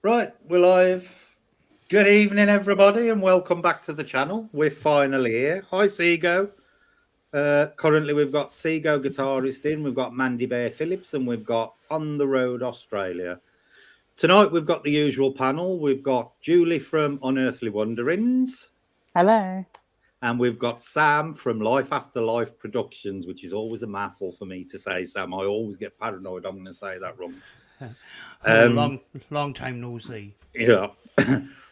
Right, we're live. Good evening, everybody, and welcome back to the channel. We're finally here. Hi, Seago. Currently, we've got Seago guitarist in, we've got Mandy Bear Phillips, and we've got On the Road Australia. Tonight, we've got the usual panel. We've got Julie from Unearthly Wanderings, Hello. and we've got Sam from Life After Life Productions, which is always a mouthful for me to say, Sam. I always get paranoid I'm going to say that wrong. Oh, Um, long time no see. Yeah.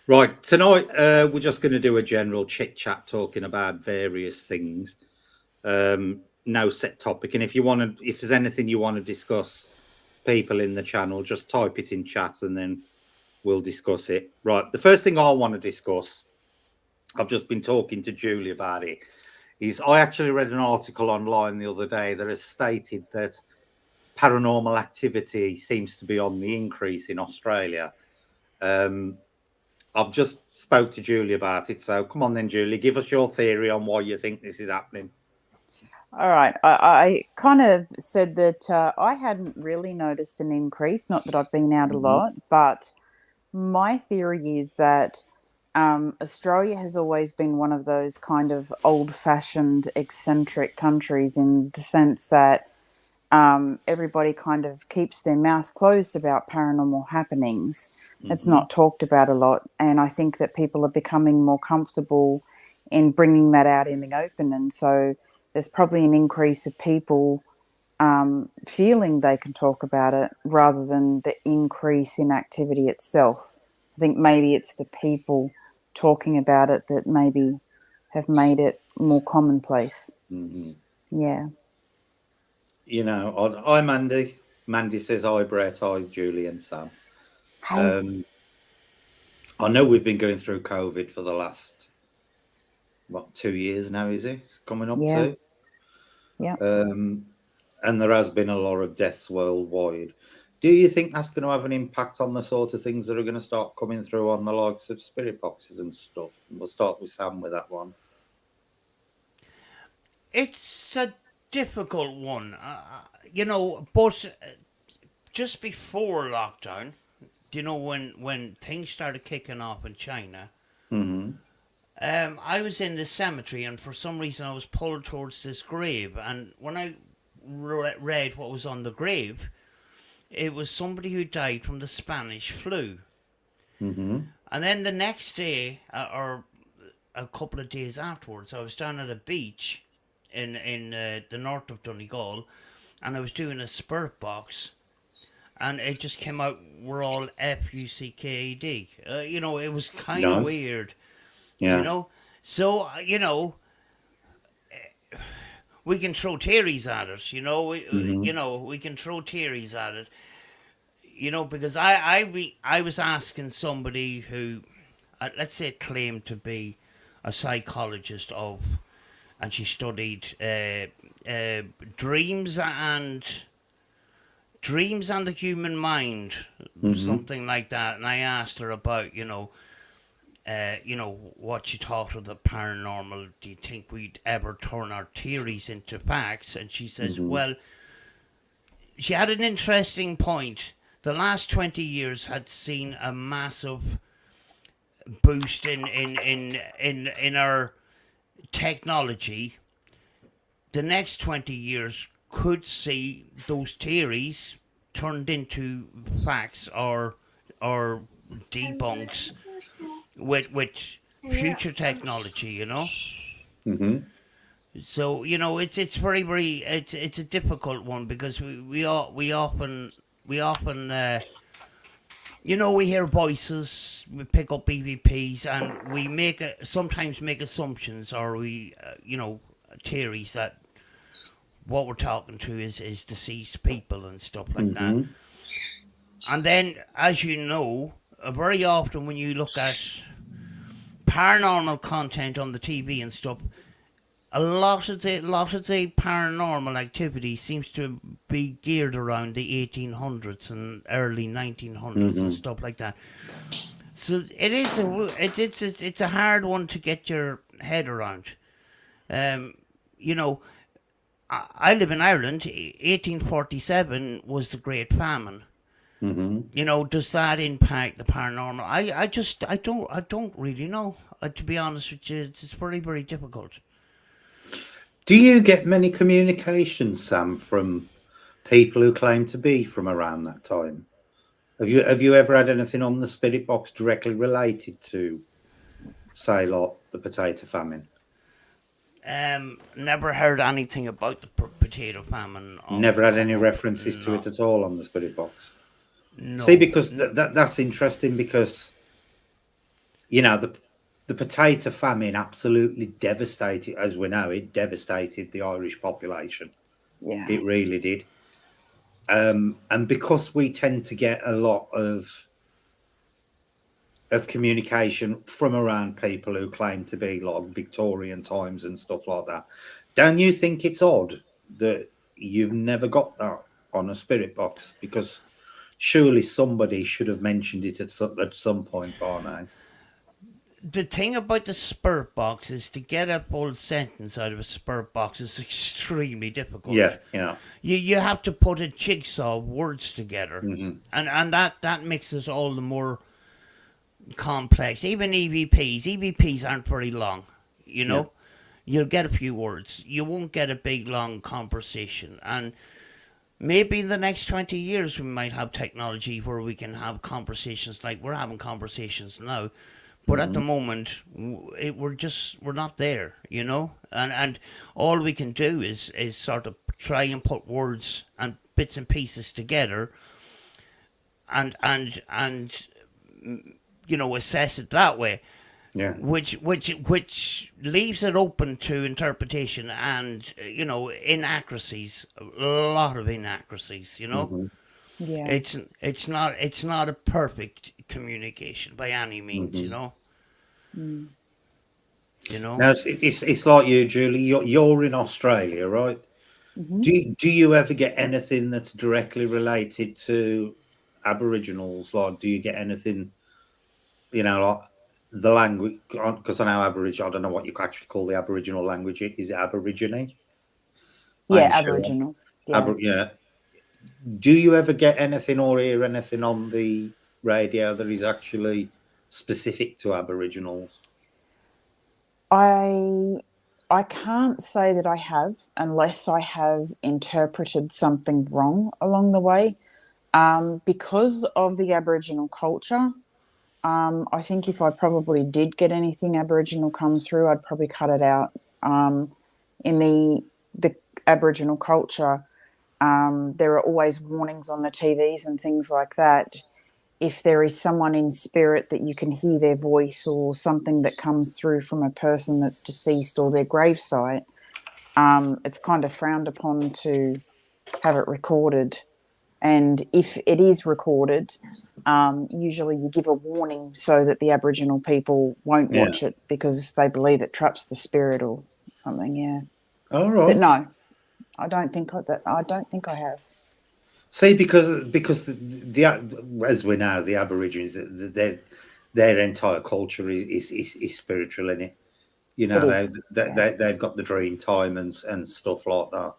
Right. Tonight, we're just going to do a general chit chat talking about various things. No set topic. And if there's anything you want to discuss, people in the channel, just type it in chat and then we'll discuss it. Right. The first thing I want to discuss, I've just been talking to Julie about it, is I actually read an article online the other day that has stated that paranormal activity seems to be on the increase in Australia. I've just spoke to Julie about it, so come on then, Julie, give us your theory on why you think this is happening. All right. I kind of said that I hadn't really noticed an increase, not that I've been out a Mm-hmm. lot, but my theory is that Australia has always been one of those kind of old fashioned, eccentric countries in the sense that everybody kind of keeps their mouth closed about paranormal happenings. It's Mm-hmm. not talked about a lot. And I think that people are becoming more comfortable in bringing that out in the open. And so there's probably an increase of people feeling they can talk about it rather than the increase in activity itself. I think maybe it's the people talking about it that maybe have made it more commonplace. Mm-hmm. Yeah. You know, I'm Mandy. Mandy says hi, Brett. Hi, Julie and Sam. Hey. Um, I know we've been going through COVID for the last, 2 years now, is it? It's coming up Yeah. to. Yeah. Um, and there has been a lot of deaths worldwide. Do you think that's going to have an impact on the sort of things that are going to start coming through on the likes of spirit boxes and stuff? We'll start with Sam with that one. It's a difficult one, but just before lockdown, when things started kicking off in China, Mm-hmm. I was in the cemetery and for some reason I was pulled towards this grave, and when I read what was on the grave, it was somebody who died from the Spanish flu. Mm-hmm. And then the next day, or a couple of days afterwards, I was down at a beach in the north of Donegal, and I was doing a spirit box, and it just came out. We're all FUCKAD. It was kind of Nice. weird. You Yeah. know, so we can throw theories at it. Mm-hmm. We can throw theories at it. Because I was asking somebody who, let's say, claimed to be a psychologist and she studied dreams and the human mind, Mm-hmm. something like that. And I asked her about, what she thought of the paranormal. Do you think we'd ever turn our theories into facts? And she says, Mm-hmm. well, she had an interesting point. The last 20 years had seen a massive boost in our technology. The next 20 years could see those theories turned into facts or debunks with future technology. Mm-hmm. So it's very very it's a difficult one because we often we hear voices, we pick up EVPs, and we sometimes make assumptions, or we theories that what we're talking to is deceased people and stuff like that. Mm-hmm. And then, as you know, very often when you look at paranormal content on the TV and stuff, a lot of the paranormal activity seems to be geared around the 1800s and early 1900s and Mm-hmm. stuff like that. So it is it's a hard one to get your head around. Um, you know, I live in Ireland. 1847 was the Great Famine, You know, does that impact the paranormal? I don't really know. To be honest with you, it's very, very difficult. Do you get many communications, Sam, from people who claim to be from around that time? Have you ever had anything on the spirit box directly related to, say, like the potato famine? Never heard anything about the potato famine. Never had any Come up. references to it No, at all on the spirit box. See, no. because that's interesting because the potato famine absolutely devastated, as we know, it devastated the Irish population. Yeah. It really did. And because we tend to get a lot of communication from around people who claim to be like Victorian times and stuff like that, don't you think it's odd that you've never got that on a spirit box? Because surely somebody should have mentioned it at some point by now. The thing about the spirit box is to get a full sentence out of a spirit box is extremely difficult. Yeah, yeah. You have to put a jigsaw of words together, and that makes it all the more complex. Even EVPs aren't very long. You know, you'll get a few words. You won't get a big long conversation, and maybe in the next 20 years we might have technology where we can have conversations like we're having conversations now. But at the moment, we're not there, you know, and all we can do is sort of try and put words and bits and pieces together, and you know, assess it that way. Yeah. Which leaves it open to interpretation and, you know, inaccuracies, a lot of inaccuracies, you know. Yeah. It's not a perfect communication by any means, you know. You know. Now it's like you, Julie. You're in Australia, right? Do you ever get anything that's directly related to Aboriginals? Like, do you get anything, like the language? Because I know Aboriginal. I don't know what you actually call the Aboriginal language. Is it Aborigine? I Yeah, ain't sure. Aboriginal. Yeah. Yeah. Do you ever get anything or hear anything on the radio that is actually specific to Aboriginals? I can't say that I have unless I have interpreted something wrong along the way. Because of the Aboriginal culture, I think if I probably did get anything Aboriginal come through, I'd probably cut it out. In the Aboriginal culture, there are always warnings on the TVs and things like that. If there is someone in spirit that you can hear their voice or something that comes through from a person that's deceased or their gravesite, it's kind of frowned upon to have it recorded. And if it is recorded, usually you give a warning so that the Aboriginal people won't watch it because they believe it traps the spirit or something. Yeah. All right. But no, I don't think I have. See, because the as we know, the Aborigines, their entire culture is spiritual in it. You know, It is. they've got the dream time and stuff like that.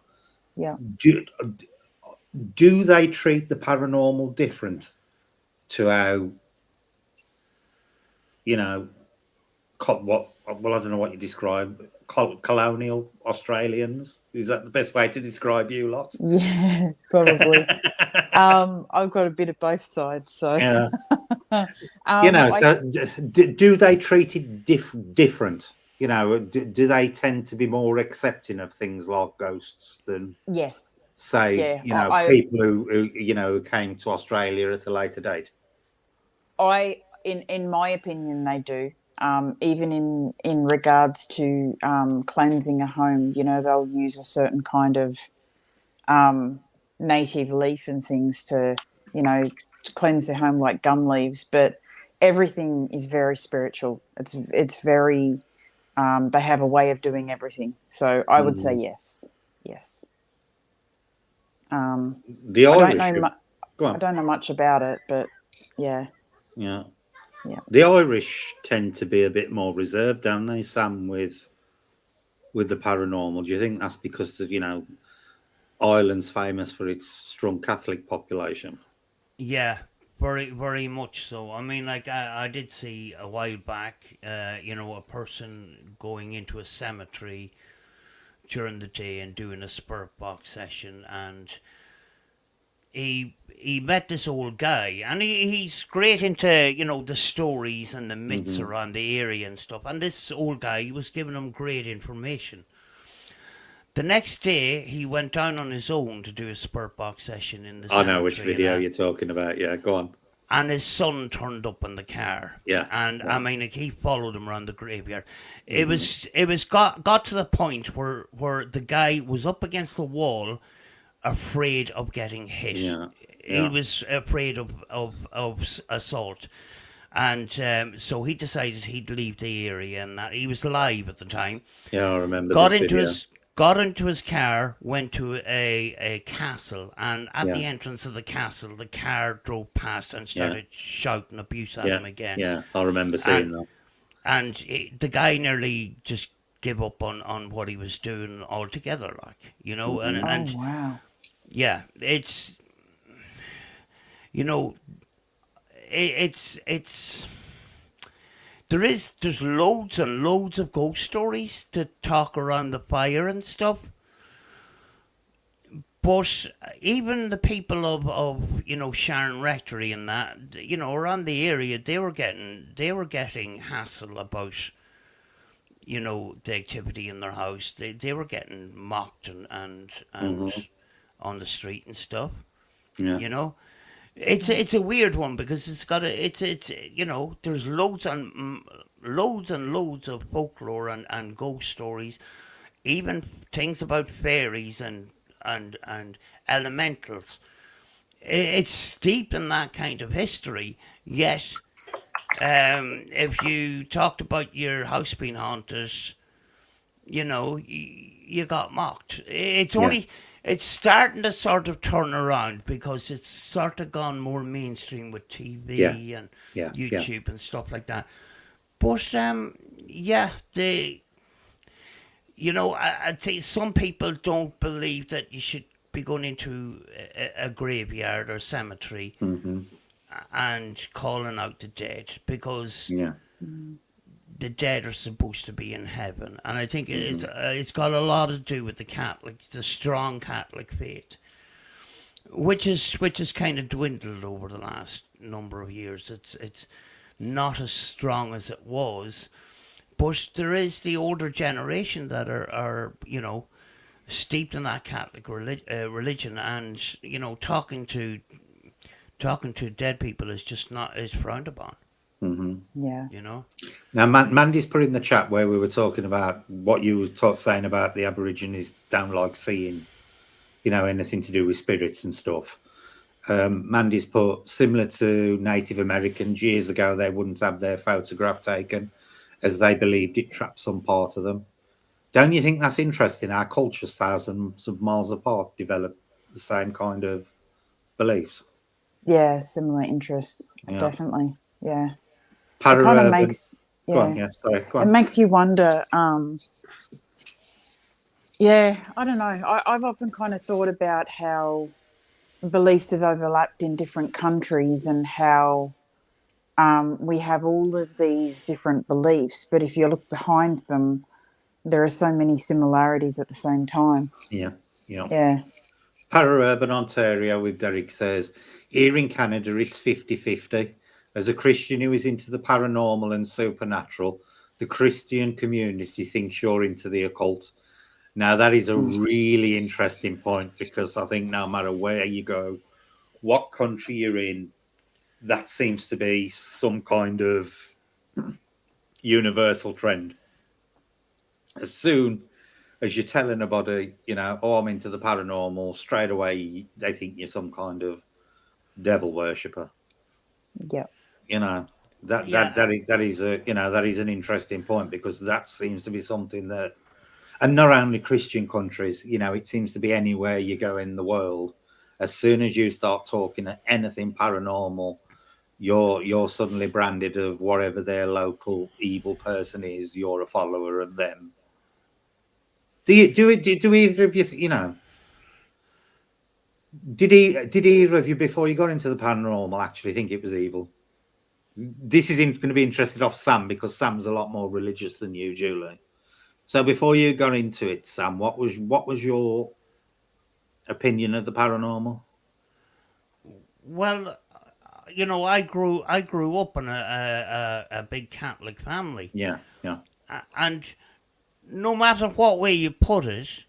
Yeah. Do they treat the paranormal different to how, well, I don't know what you describe, colonial Australians? Is that the best way to describe you lot? Yeah, probably. I've got a bit of both sides, so Yeah. I So do they treat it different? Do they tend to be more accepting of things like ghosts than, yes, say, yeah. people who came to Australia at a later date? In my opinion, they do. Even in regards to cleansing a home, they'll use a certain kind of native leaf and things to cleanse their home, like gum leaves. But everything is very spiritual. It's very they have a way of doing everything. So I would say yes. The Irish. I don't know much about it, but yeah. Yeah. Yeah. The Irish tend to be a bit more reserved, don't they, Sam, with the paranormal? Do you think that's because of, Ireland's famous for its strong Catholic population? Yeah, very, very much so. I mean, like I did see a while back, a person going into a cemetery during the day and doing a spirit box session, and he met this old guy, and he's great into the stories and the myths Hmm. around the area and stuff. And this old guy, he was giving him great information. The next day, he went down on his own to do a spirit box session in the I know which cemetery, video you're talking about. Yeah, go on. and his son turned up in the car. Yeah, And I yeah. mean, like, he followed him around the graveyard. It Hmm. was got to the point where the guy was up against the wall, afraid of getting hit. Yeah, He yeah, was afraid of assault. And so he decided he'd leave the area, and that he was live at the time. yeah. I remember Got this into video. his got into his car, went to a castle, and at Yeah, the entrance of the castle, the car drove past and yeah, started shouting abuse at yeah, him again. yeah. I remember And seeing that. the guy nearly just gave up on what he was doing altogether, like, and Hmm. Oh and wow. yeah, it's you know it's there's loads and loads of ghost stories to talk around the fire and stuff. But even the people of Sharon Rectory and that, around the area, they were getting hassle about the activity in their house. They were getting mocked and Hmm. on the street and stuff. Yeah, You know, it's a weird one because it's there's loads and loads of folklore and ghost stories, even things about fairies and elementals. It's steeped in that kind of history. Yet, if you talked about your house being haunted, you got mocked. yeah, It's starting to sort of turn around because it's sort of gone more mainstream with yeah, TV and yeah, yeah. YouTube and stuff like that. But yeah, I'd say some people don't believe that you should be going into a graveyard or cemetery Hmm. and calling out the dead because Yeah. Mm. the dead are supposed to be in heaven, and I think Hmm. it's got a lot to do with the strong Catholic faith, which is kind of dwindled over the last number of years. It's not as strong as it was, but there is the older generation that are steeped in that Catholic religion, and talking to dead people is just not is frowned upon. Hmm. Yeah. You know. Now, Mandy's put in the chat where we were talking about what you were saying about the Aborigines don't like seeing, anything to do with spirits and stuff. Mandy's put, similar to Native Americans, years ago, they wouldn't have their photograph taken as they believed it trapped some part of them. Don't you think that's interesting? Our cultures, thousands of miles apart, develop the same kind of beliefs. Yeah. Similar interest. Yeah. Definitely. Yeah. It kind of Para-urban. makes. Go on, Yeah. yeah, sorry, go It on. makes you wonder. Yeah. I don't know. I've often kind of thought about how beliefs have overlapped in different countries and how we have all of these different beliefs, but if you look behind them, there are so many similarities at the same time. Yeah, yeah. Yeah. Para-urban Ontario with Derek says, here in Canada, it's 50-50. As a Christian who is into the paranormal and supernatural, the Christian community thinks you're into the occult. Now, that is a Mm. really interesting point because I think no matter where you go, what country you're in, that seems to be some kind of universal trend. As soon as you're telling anybody, oh, I'm into the paranormal, straight away they think you're some kind of devil worshipper. Yeah. You know that that Yeah. that is that is a that is an interesting point because that seems to be something that, and not only Christian countries, it seems to be anywhere you go in the world. As soon as you start talking anything paranormal, you're suddenly branded of whatever their local evil person is. You're a follower of them. Do either of you, Did either of you, before you got into the paranormal, actually think it was evil? This is going to be interested off Sam, because Sam's a lot more religious than you, Julie. So before you got into it, Sam, what was your opinion of the paranormal? Well, I grew up in a big Catholic family. Yeah. And no matter what way you put it,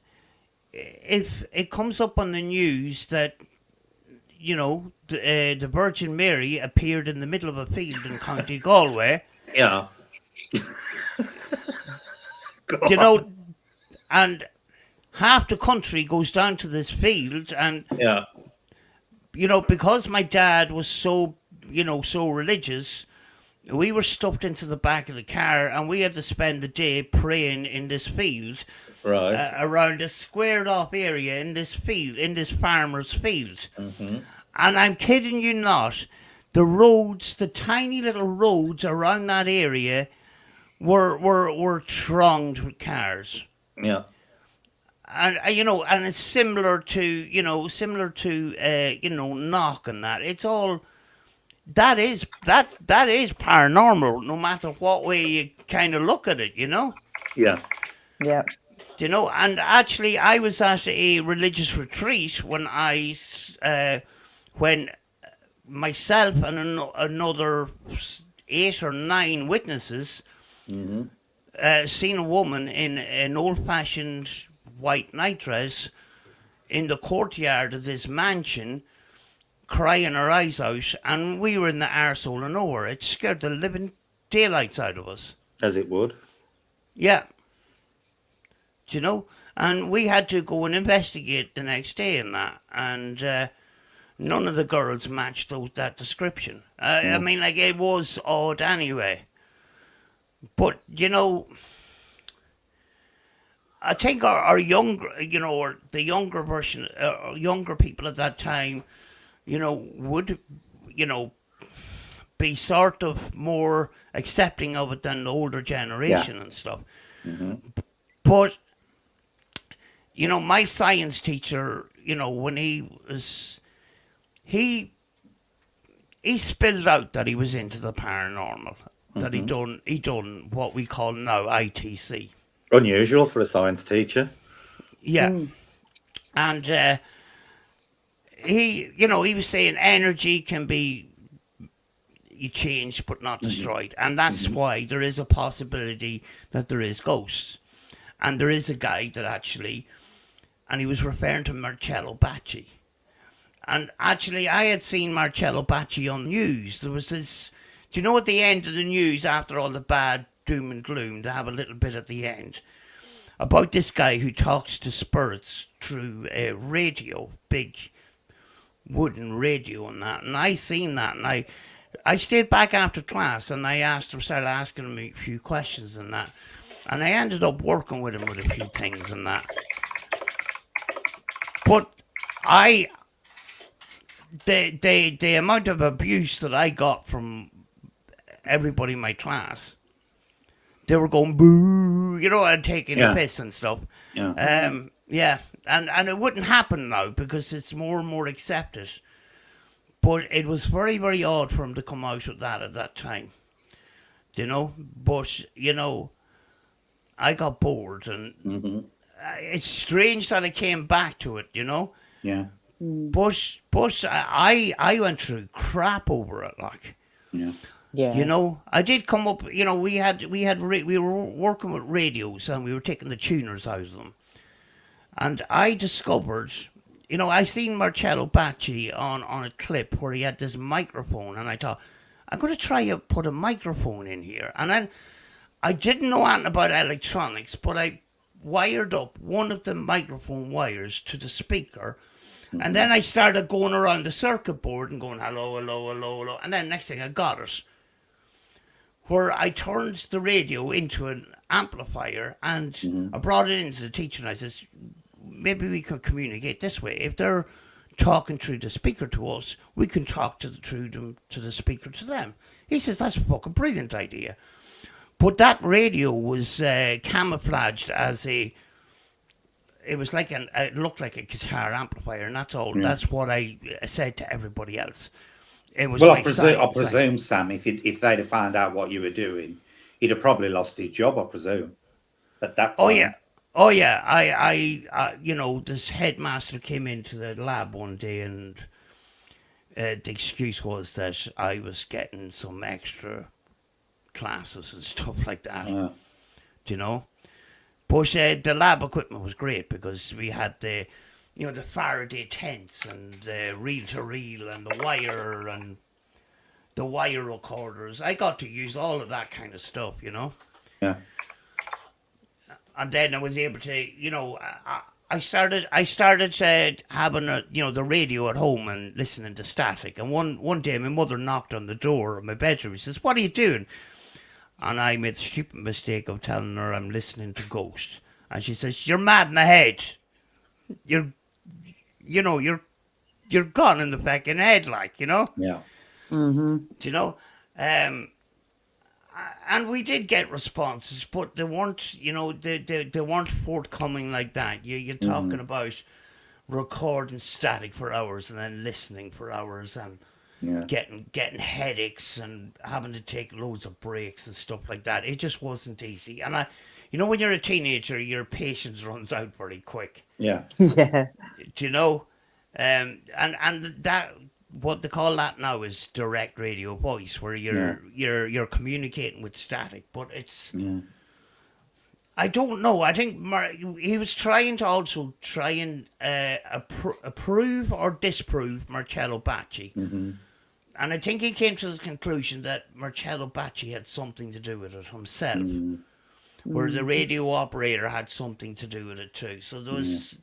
if it comes up on the news that the Virgin Mary appeared in the middle of a field in County Galway, Yeah. and half the country goes down to this field, and Yeah. because my dad was so religious, we were stuffed into the back of the car, and we had to spend the day praying in this field, Right. around a squared off area in this field, in this farmer's field. Mm-hmm. And I'm kidding you not, the tiny little roads around that area were thronged with cars. Yeah. And and it's similar to knock and that. It's all that is paranormal, no matter what way you kind of look at it. Yeah. Yeah. And actually, I was at a religious retreat when when myself and another 8 or 9 witnesses seen a woman in an old-fashioned white nightdress in the courtyard of this mansion, crying her eyes out, and we were in the arsehole of nowhere. It scared the living daylights out of us. As it would. Yeah. And we had to go and investigate the next day in that, and none of the girls matched that description. I mean, like, it was odd anyway. But, I think our younger, or the younger version, younger people at that time, would, be sort of more accepting of it than the older generation and stuff. Mm-hmm. But, my science teacher, when he spilled out that he was into the paranormal, that he done what we call now ITC. Unusual for a science teacher. Yeah. And he was saying energy can be changed but not destroyed. And that's why there is a possibility that there is ghosts. And there is a guy that actually, and he was referring to Marcello Bacci. And actually, I had seen Marcello Bacci on the news. There was this, at the end of the news, after all the bad doom and gloom, to have a little bit at the end about this guy who talks to spirits through a radio, big wooden radio and that. And I seen that, and I stayed back after class, and I started asking him a few questions and that. And I ended up working with him with a few things and that. But the amount of abuse that I got from everybody in my class, they were going boo, and taking the piss and stuff. Yeah. And it wouldn't happen now because it's more and more accepted. But it was very, very odd for him to come out with that at that time. But, I got bored, and it's strange that I came back to it, Yeah. But I went through crap over it, like. Yeah. Yeah. I did come up. We were working with radios, and we were taking the tuners out of them. And I discovered, I seen Marcello Bacci on a clip where he had this microphone, and I thought, I'm going to try to put a microphone in here. And then I didn't know anything about electronics, but I wired up one of the microphone wires to the speaker. And then I started going around the circuit board and going, hello, hello, hello, hello. And then next thing I got it, where I turned the radio into an amplifier, and I brought it into the teacher, and I says, maybe we could communicate this way. If they're talking through the speaker to us, we can talk to the speaker to them. He says, that's a fucking brilliant idea. But that radio was camouflaged as it was like it looked like a guitar amplifier, and that's all. Yeah. That's what I said to everybody else. It was Well, my I presume, Sam, if they'd have found out what you were doing, he'd have probably lost his job, I presume, at that time. Oh yeah. Oh yeah, this headmaster came into the lab one day, and the excuse was that I was getting some extra classes and stuff like that. You know, but the lab equipment was great because we had the Faraday tents and the reel to reel and the wire recorders. I got to use all of that kind of stuff, Yeah. And then I was able to, I started having the radio at home and listening to static. And one day my mother knocked on the door of my bedroom. She says, "What are you doing?" And I made the stupid mistake of telling her I'm listening to ghosts. And she says, "You're mad in the head. You're gone in the fucking head, like, Yeah. Mm-hmm. Do you know? And we did get responses, but they weren't, they weren't forthcoming like that. You're talking about recording static for hours and then listening for hours and getting headaches and having to take loads of breaks and stuff like that. It just wasn't easy. And when you're a teenager, your patience runs out very quick. Yeah. Yeah. Do you know? And that, what they call that now is direct radio voice, where you're communicating with static, but it's I don't know. I think he was trying to also try and approve or disprove Marcello Bacci, and I think he came to the conclusion that Marcello Bacci had something to do with it himself, where the radio operator had something to do with it too. So there was,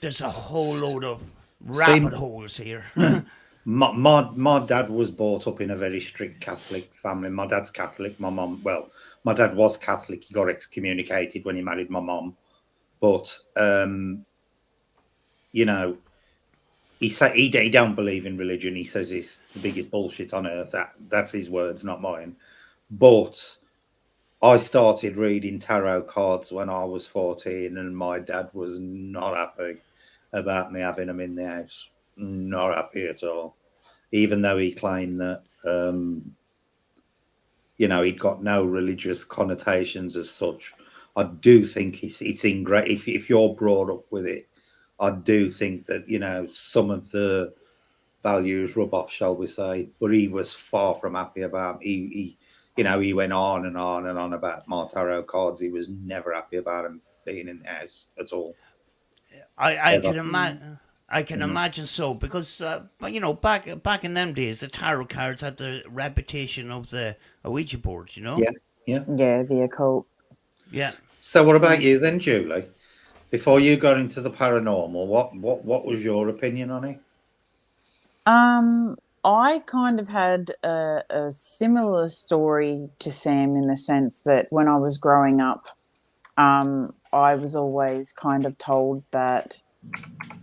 there's a whole load of rabbit holes here. My dad was brought up in a very strict Catholic family. My dad's Catholic. My dad was Catholic. He got excommunicated when he married my mom. But, he said he don't believe in religion. He says it's the biggest bullshit on earth. That's his words, not mine. But I started reading tarot cards when I was 14, and my dad was not happy about me having them in the house. Not happy at all. Even though he claimed that, he'd got no religious connotations as such. I do think it's in great. If you're brought up with it, I do think that, some of the values rub off, shall we say. But he was far from happy about it. He went on and on and on about my tarot cards. He was never happy about him being in the house at all. I can imagine. I can imagine so, because back in them days, the tarot cards had the reputation of the Ouija boards. Yeah. Yeah, the occult. Yeah. So, what about you then, Julie? Before you got into the paranormal, what was your opinion on it? I kind of had a similar story to Sam, in the sense that when I was growing up, I was always kind of told that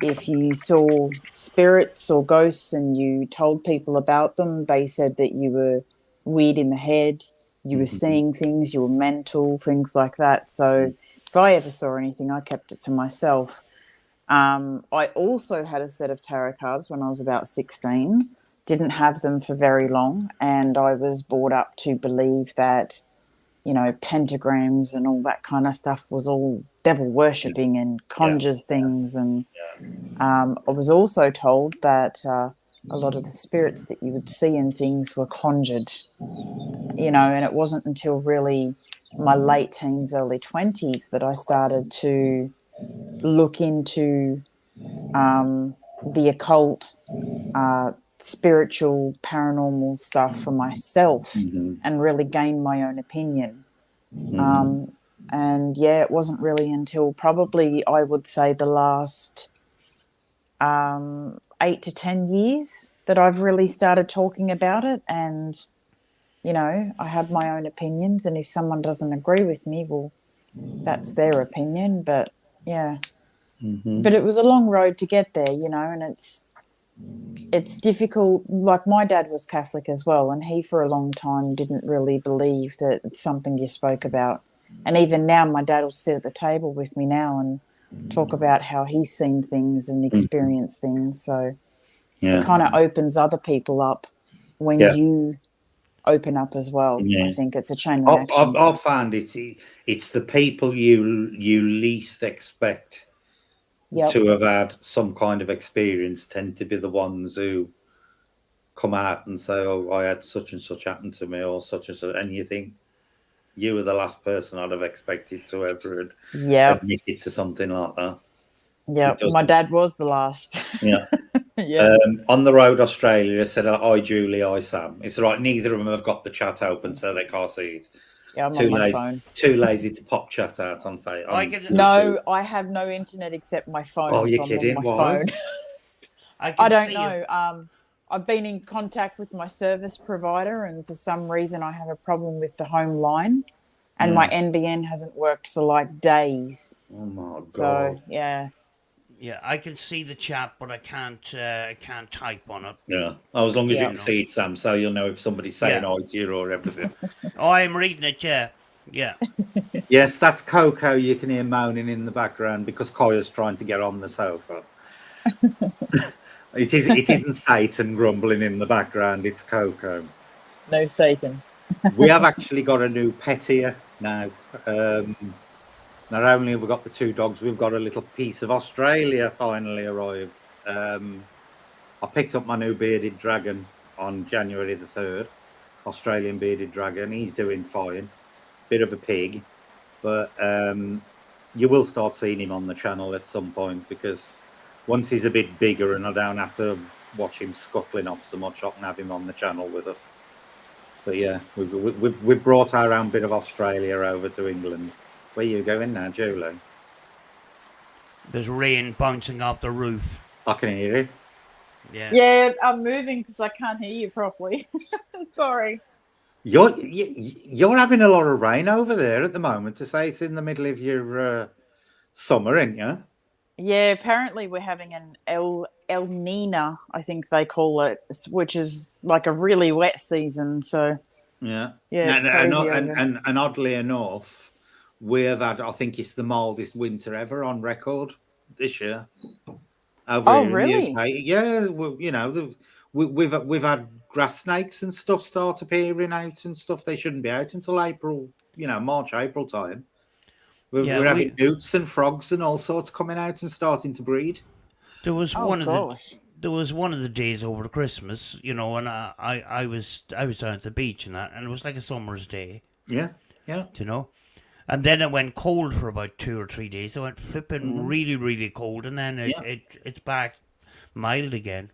if you saw spirits or ghosts and you told people about them, they said that you were weird in the head, you were seeing things, you were mental, things like that. So if I ever saw anything, I kept it to myself. I also had a set of tarot cards when I was about 16, didn't have them for very long, and I was brought up to believe that, pentagrams and all that kind of stuff was all devil worshipping and conjures things. And I was also told that a lot of the spirits that you would see in things were conjured, and it wasn't until really my late teens, early 20s that I started to look into the occult, spiritual, paranormal stuff for myself, and really gain my own opinion. And it wasn't really until probably, I would say, the last 8 to 10 years that I've really started talking about it. And, I have my own opinions, and if someone doesn't agree with me, well, that's their opinion. But yeah, but it was a long road to get there, and it's difficult. Like, my dad was Catholic as well, and he for a long time didn't really believe that it's something you spoke about. And even now, my dad will sit at the table with me now, and talk about how he's seen things and experienced things. So it Yeah. kind of opens other people up when Yeah. you open up as well. Yeah. I think it's a chain reaction. I've found it's the people you least expect Yep. to have had some kind of experience tend to be the ones who come out and say, "Oh, I had such and such happen to me," or such and such, and you think you were the last person I'd have expected to ever Yep. admit it to something like that. Yep. My dad was the last. Yeah. Yeah. On the road, Australia, I said, "Hi, Julie, hi, Sam." It's right. Neither of them have got the chat open, so they can't see it. Yeah, I'm on my phone. Too lazy to pop chat out on Facebook. No, I have no internet except my phone. Oh, you're so kidding? I'm on my Why? phone. I don't know. I've been in contact with my service provider, and for some reason, I have a problem with the home line, and my NBN hasn't worked for like days. Oh my god! So yeah. Yeah, I can see the chat, but I can't type on it. Yeah, as long as you can see it, Sam, so you'll know if somebody's saying "oh, it's you" or everything. Oh, I'm reading it. Yeah. Yes, that's Coco. You can hear moaning in the background because Koya's trying to get on the sofa. It isn't Satan grumbling in the background. It's Coco. No Satan. We have actually got a new pet here now. Not only have we got the two dogs, we've got a little piece of Australia finally arrived. I picked up my new bearded dragon on January the 3rd. Australian bearded dragon. He's doing fine. Bit of a pig. But you will start seeing him on the channel at some point because once he's a bit bigger and I don't have to watch him scuttling off so much, I can have him on the channel with us. But yeah, we've brought our own bit of Australia over to England. Where are you going now, Julie? There's rain bouncing off the roof. I can hear you. Yeah, I'm moving because I can't hear you properly. Sorry. You're having a lot of rain over there at the moment. To say it's in the middle of your summer, ain't you? Yeah, apparently we're having an El Nina, I think they call it, which is like a really wet season. So yeah, it's crazy and oddly enough, we have had, I think it's the mildest winter ever on record this year. Over here really? in the UK. Yeah, well, you know, we've had grass snakes and stuff start appearing out and stuff. They shouldn't be out until April, March, April time. We're having newts and frogs and all sorts coming out and starting to breed. There was one of the days over Christmas, and I was down at the beach and that, and it was like a summer's day. Yeah. And then it went cold for about 2 or 3 days. It went flipping really, really cold, and then it's back mild again.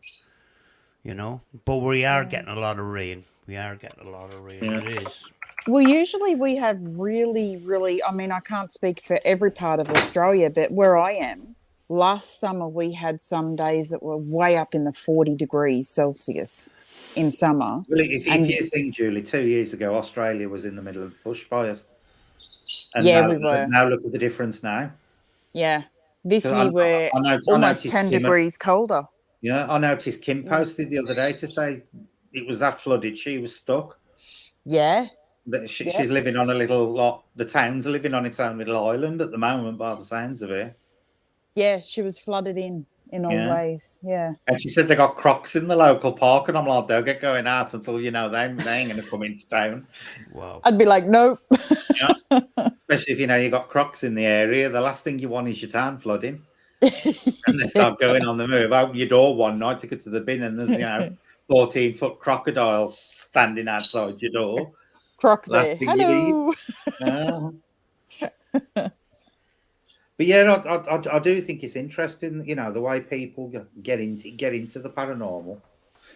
But we are getting a lot of rain. It is. Well, usually we have really, really, I mean, I can't speak for every part of Australia, but where I am, last summer we had some days that were way up in the 40 degrees Celsius in summer. Well, if you think, Julie, 2 years ago, Australia was in the middle of the bushfires. And we were. Now look at the difference now. Yeah. This year we're almost 10 degrees colder. Yeah, I noticed Kim posted the other day to say it was that flooded. She was stuck. Yeah. She's living on a little lot. The town's living on its own little island at the moment, by the sounds of it. Yeah, she was flooded in all ways. Yeah. And she said they got crocs in the local park, and I'm like, they'll get going out until they ain't going to come into town. Wow. I'd be like, nope. Yeah. Especially if you got crocs in the area. The last thing you want is your town flooding. And they start going on the move. Open your door one night to get to the bin, and there's 14-foot crocodiles standing outside your door. Croc there. Hello. But yeah, I do think it's interesting, the way people get into the paranormal.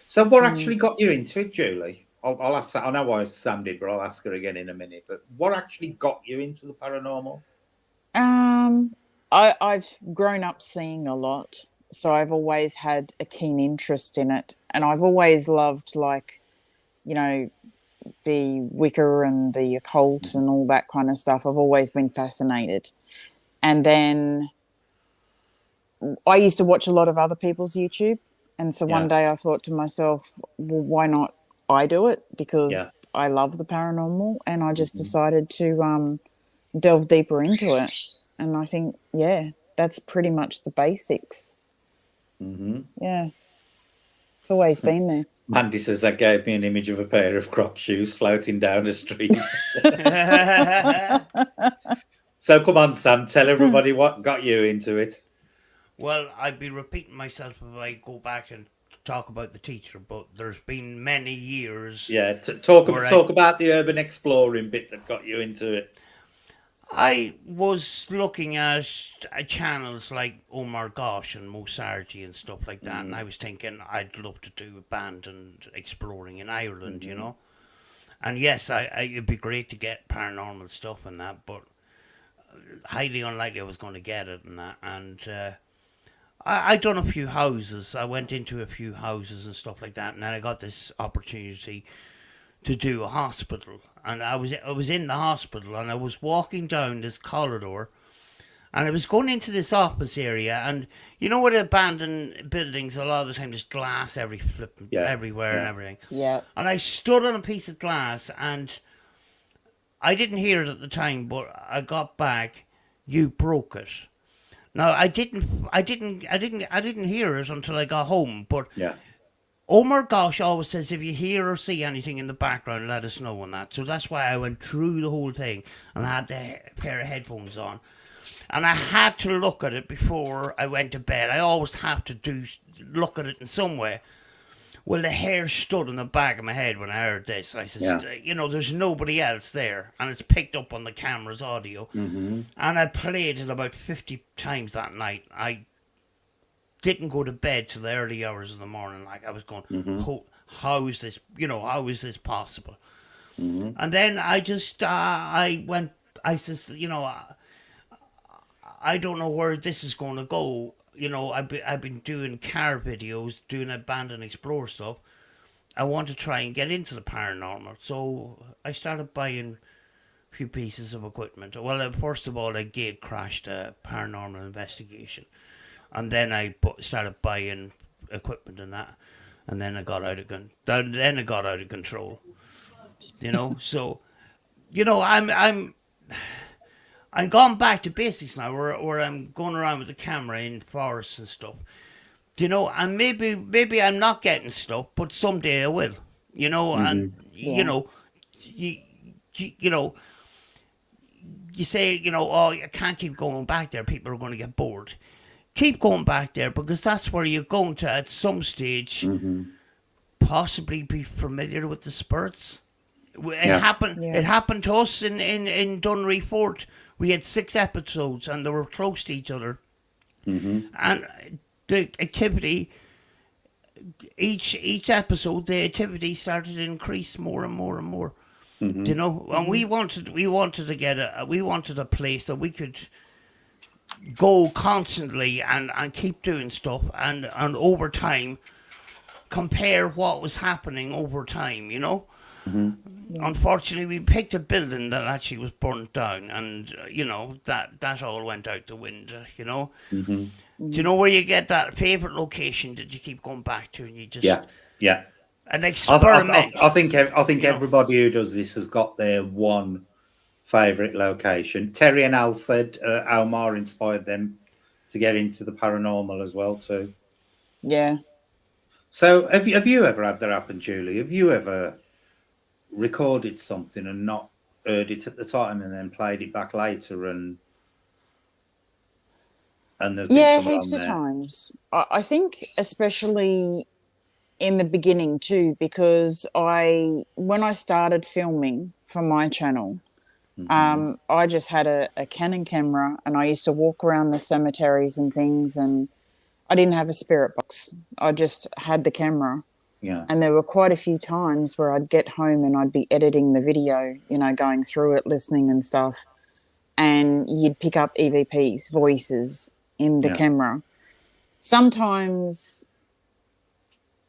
So what actually got you into it, Julie? I'll ask. I know why Sam did, but I'll ask her again in a minute. But what actually got you into the paranormal? I've grown up seeing a lot, so I've always had a keen interest in it, and I've always loved, the Wicca and the occult and all that kind of stuff. I've always been fascinated. And then I used to watch a lot of other people's YouTube. And so one day I thought to myself, well, why not I do it? Because I love the paranormal. And I just decided to delve deeper into it. And I think, that's pretty much the basics. Mm-hmm. Yeah. It's always been there. Mandy says that gave me an image of a pair of Croc shoes floating down the street. So come on, Sam, tell everybody what got you into it. Well, I'd be repeating myself if I go back and talk about the teacher, but there's been many years. Yeah, talk about the urban exploring bit that got you into it. I was looking at channels like Omar Gosh and Mosarji and stuff like that, and I was thinking I'd love to do abandoned exploring in Ireland, you know. And yes, it'd be great to get paranormal stuff and that, but highly unlikely I was going to get it and that. And I done a few houses. I went into a few houses and stuff like that, and then I got this opportunity to do a hospital. And I was in the hospital, and I was walking down this corridor, and I was going into this office area, and you know what, abandoned buildings, a lot of the time there's glass everywhere and everything. Yeah. And I stood on a piece of glass, and I didn't hear it at the time, but I got back, "You broke it." Now I didn't hear it until I got home, but Yeah. Omar Gosh always says if you hear or see anything in the background, let us know on that. So that's why I went through the whole thing, and I had the pair of headphones on. And I had to look at it before I went to bed. I always have to look at it in some way. Well, the hair stood on the back of my head when I heard this. I said, you know, there's nobody else there. And it's picked up on the camera's audio. Mm-hmm. And I played it about 50 times that night. I didn't go to bed till the early hours of the morning. Like, I was going, how is this, how is this possible? Mm-hmm. And then I just, I said, I don't know where this is going to go. I've been doing car videos, doing abandoned explore stuff. I want to try and get into the paranormal. So I started buying a few pieces of equipment. Well, first of all, I gate crashed a Paranormal Investigation. And then I started buying equipment and that. And then I got out of control. So, I'm going back to basics now, where I'm going around with the camera in forests and stuff. And maybe I'm not getting stuff, but someday I will. And you say, oh, you can't keep going back there. People are going to get bored. Keep going back there, because that's where you're going to, at some stage, possibly be familiar with the spirits. It happened. Yeah. It happened to us in Dunry Fort. We had 6 episodes, and they were close to each other. Mm-hmm. And the activity, each episode, the activity started to increase more and more and more. Mm-hmm. And we wanted a place that we could go constantly and keep doing stuff, and over time compare what was happening over time. Mm-hmm. Unfortunately, we picked a building that actually was burnt down, and that all went out the window. Do you know where you get that favorite location that you keep going back to, and you just an experiment? I think everybody who does this has got their one favorite location. Terry and Al said Almar inspired them to get into the paranormal as well too. Yeah. So have you ever had that happen, Julie? Have you ever recorded something and not heard it at the time and then played it back later and there's been heaps of times. I think especially in the beginning too, because when I started filming for my channel, I just had a Canon camera, and I used to walk around the cemeteries and things, and I didn't have a spirit box. I just had the camera. Yeah. And there were quite a few times where I'd get home and I'd be editing the video, going through it, listening and stuff. And you'd pick up EVPs, voices in the camera. Sometimes,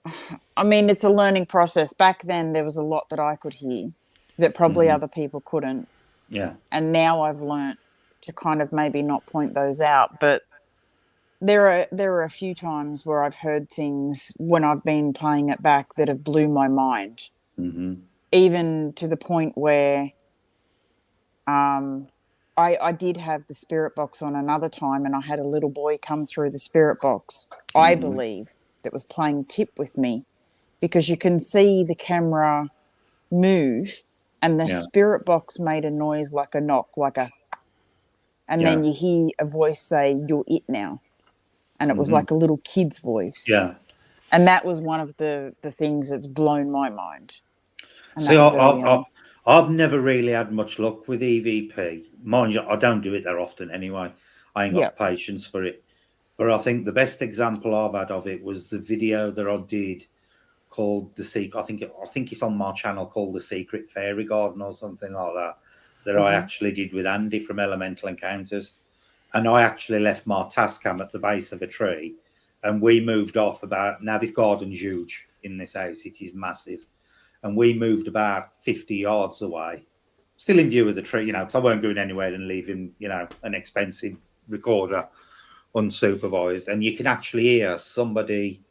it's a learning process. Back then, there was a lot that I could hear that probably other people couldn't. Yeah. And now I've learnt to kind of maybe not point those out. But there are a few times where I've heard things when I've been playing it back that have blew my mind. Mm-hmm. Even to the point where I did have the spirit box on another time, and I had a little boy come through the spirit box, I believe, that was playing tip with me, because you can see the camera move, and the Yeah. spirit box made a noise like a knock, like a, and then you hear a voice say, "You're it now." And it was like a little kid's voice. Yeah. And that was one of the things that's blown my mind. And See, that was early on. I've never really had much luck with EVP. Mind you, I don't do it that often anyway. I ain't got Yep. the patience for it. But I think the best example I've had of it was the video that I did called The Secret. I think it's on my channel, called The Secret Fairy Garden or something like that. That I actually did with Andy from Elemental Encounters. And I actually left my Tascam at the base of a tree, and we moved off about, now this garden's huge in this house, it is massive. And we moved about 50 yards away, still in view of the tree, because I weren't going anywhere and leaving, an expensive recorder unsupervised. And you can actually hear somebody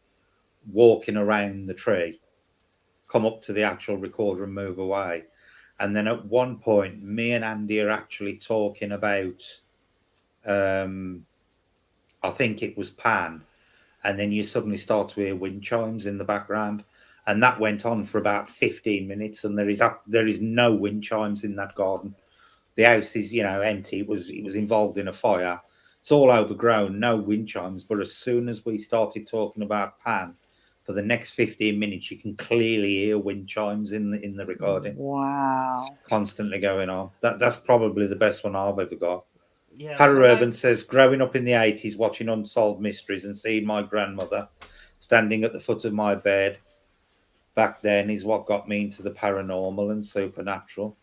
walking around the tree, come up to the actual recorder and move away. And then at one point, me and Andy are actually talking about, I think it was Pan, and then you suddenly start to hear wind chimes in the background, and that went on for about 15 minutes. And there is no wind chimes in that garden. The house is empty. It was involved in a fire. It's all overgrown, no wind chimes. But as soon as we started talking about Pan, for the next 15 minutes, you can clearly hear wind chimes in the recording. Wow. Constantly going on. That's probably the best one I've ever got. Yeah, Pararurban says, growing up in the 80s, watching Unsolved Mysteries and seeing my grandmother standing at the foot of my bed back then is what got me into the paranormal and supernatural.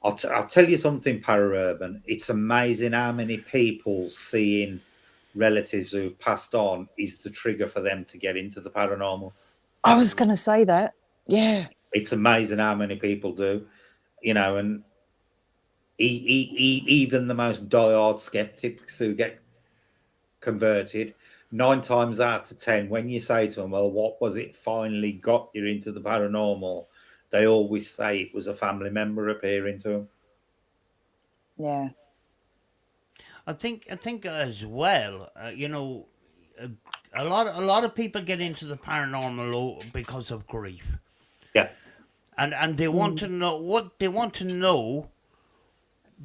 I'll tell you something, Pararurban. It's amazing how many people seeing relatives who've passed on is the trigger for them to get into the paranormal. I was going to say that. Yeah. It's amazing how many people do, and even the most diehard skeptics who get converted, 9 times out of 10, when you say to them, well, what was it finally got you into the paranormal? They always say it was a family member appearing to them. Yeah. I think as well, a lot of people get into the paranormal because of grief. Yeah. And they want to know what they want to know.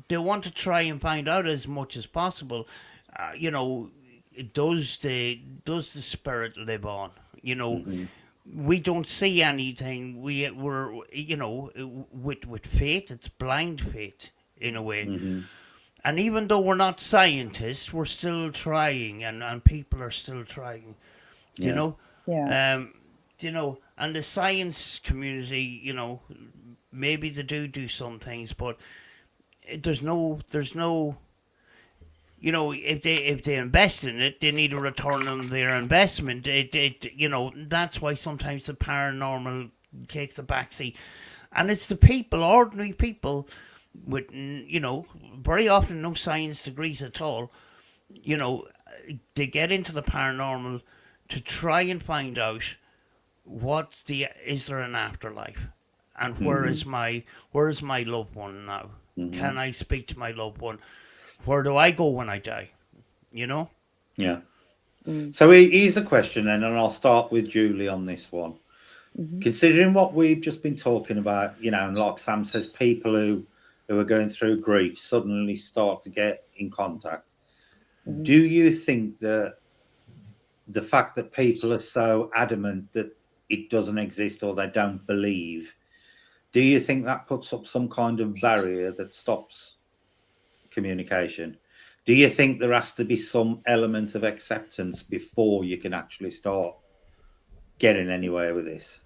They want to try and find out as much as possible. Does the spirit live on? We don't see anything. We're with faith, it's blind faith in a way. And even though we're not scientists, we're still trying, and people are still trying. Do you know? Yeah. And the science community, maybe they do some things, but there's no, if they invest in it, they need a return on their investment. That's why sometimes the paranormal takes a backseat, and it's the people, ordinary people, with very often no science degrees at all. They get into the paranormal to try and find out is there an afterlife, and where is my loved one now? Can I speak to my loved one? Where do I go when I die? Yeah. So here's a question then, and I'll start with Julie on this one. Considering what we've just been talking about, and like Sam says, people who are going through grief suddenly start to get in contact. Do you think that the fact that people are so adamant that it doesn't exist or they don't believe, do you think that puts up some kind of barrier that stops communication? Do you think there has to be some element of acceptance before you can actually start getting anywhere with this?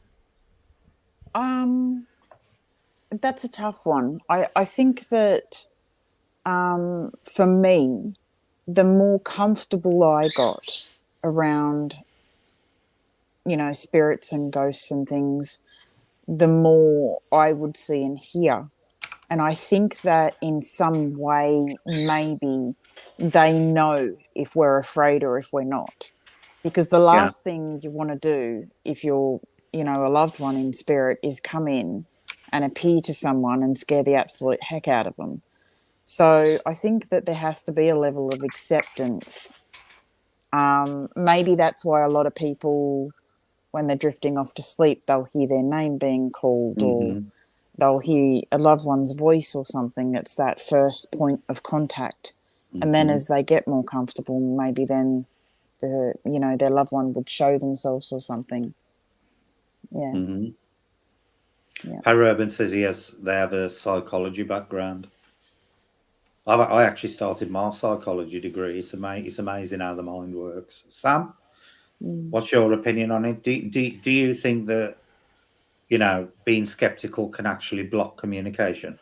That's a tough one. I think that for me, the more comfortable I got around, spirits and ghosts and things, the more I would see and hear. And I think that in some way, maybe they know if we're afraid or if we're not. Because the last thing you want to do if you're, a loved one in spirit is come in and appear to someone and scare the absolute heck out of them. So I think that there has to be a level of acceptance. Maybe that's why a lot of people, when they're drifting off to sleep, they'll hear their name being called, or Mm-hmm. they'll hear a loved one's voice or something. It's that first point of contact. And then Mm-hmm. as they get more comfortable, maybe then their loved one would show themselves or something. Yeah. Mm-hmm. Yeah. Urban says they have a psychology background. I actually started my psychology degree. It's amazing how the mind works. Sam, what's your opinion on it? Do you think that, being skeptical can actually block communication?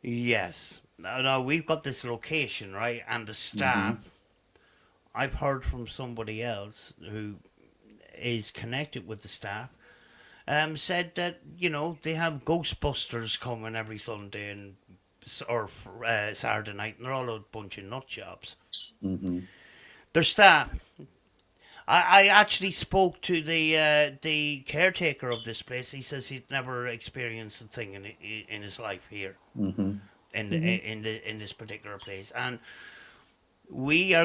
Yes. Now we've got this location, right? And the Mm-hmm. staff, I've heard from somebody else who is connected with the staff, said that, they have Ghostbusters coming every Sunday or Saturday night, and they're all a bunch of nut jobs. Mm-hmm. Their staff. I actually spoke to the caretaker of this place. He says he'd never experienced a thing in his life here Mm-hmm. in this particular place, and we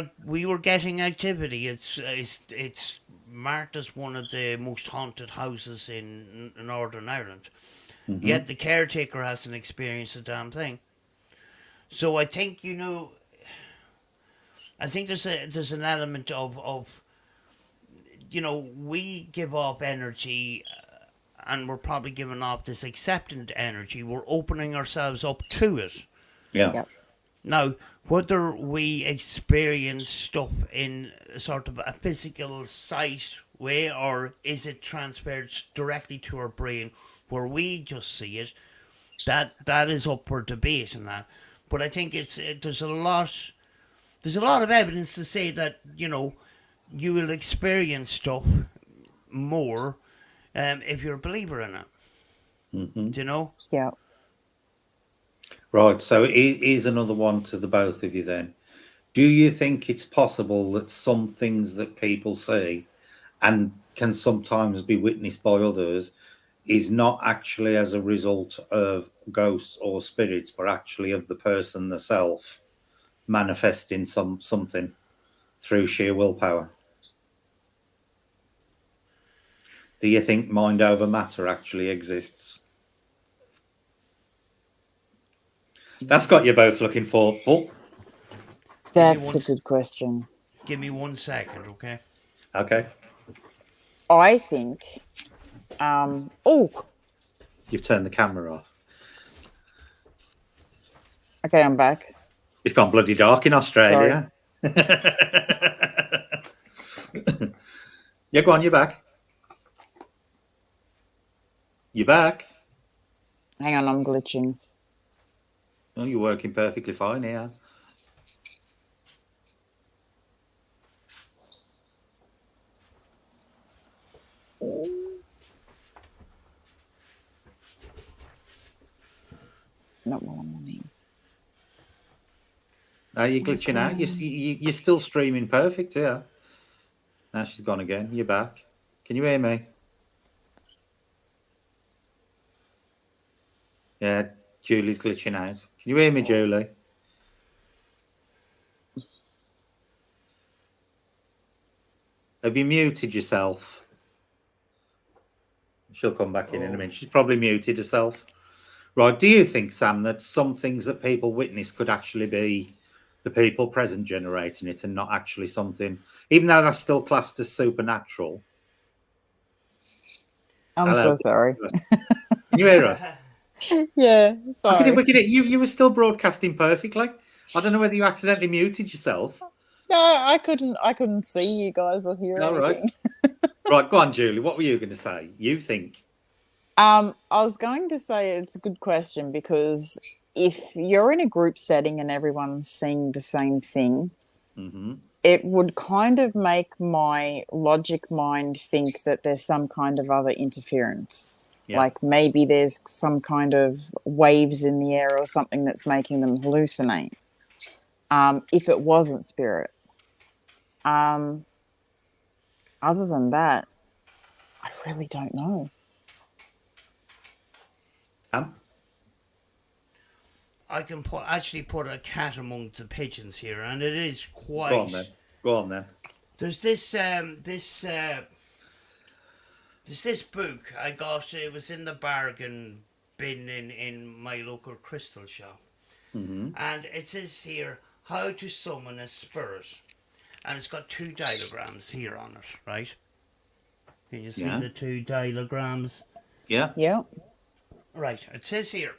were getting activity. It's marked as one of the most haunted houses in Northern Ireland. Mm-hmm. Yet the caretaker hasn't experienced a damn thing. So I think I think there's an element of we give off energy, and we're probably giving off this acceptant energy. We're opening ourselves up to it. Yeah. Yep. Now, whether we experience stuff in sort of a physical sight way, or is it transferred directly to our brain where we just see it, that is up for debate and that. But I think there's a lot of evidence to say that you will experience stuff more if you're a believer in it. Mm-hmm. Do you know? Yeah. Right. So here's another one to the both of you then. Do you think it's possible that some things that people see and can sometimes be witnessed by others is not actually as a result of ghosts or spirits, but actually of the person themselves manifesting something through sheer willpower? Do you think mind over matter actually exists? That's got you both looking thoughtful. That's a good question. Give me 1 second, okay? Okay. I think. You've turned the camera off. Okay, I'm back. It's gone bloody dark in Australia. Yeah, go on, you're back. You're back. Hang on, I'm glitching. Oh, you're working perfectly fine here. Not while I'm on here. Now you're glitching out. You're still streaming perfect, yeah. Now she's gone again. You're back. Can you hear me? Yeah, Julie's glitching out. Can you hear me, Julie? Have you muted yourself? She'll come back in a minute. She's probably muted herself. Right. Do you think, Sam, that some things that people witness could actually be the people present generating it and not actually something, even though that's still classed as supernatural? I'm Hello. so sorry. Can you hear us? Yeah, sorry. You were still broadcasting perfectly. I don't know whether you accidentally muted yourself. No, I couldn't see you guys or hear All right. anything. Right, go on, Julie. What were you going to say? You think? I was going to say it's a good question, because if you're in a group setting and everyone's seeing the same thing, Mm-hmm. it would kind of make my logic mind think that there's some kind of other interference. Yeah. Like maybe there's some kind of waves in the air or something that's making them hallucinate. If it wasn't spirit. Other than that, I really don't know. Sam? I can actually put a cat among the pigeons here, and it is Go on then. quite. Go on then. There's this book I got. It was in the bargain bin in my local crystal shop, and it says here how to summon a spirit, and it's got 2 diagrams here on it, right? Can you see Yeah. the 2 diagrams? Yeah. Yeah. Right. It says here,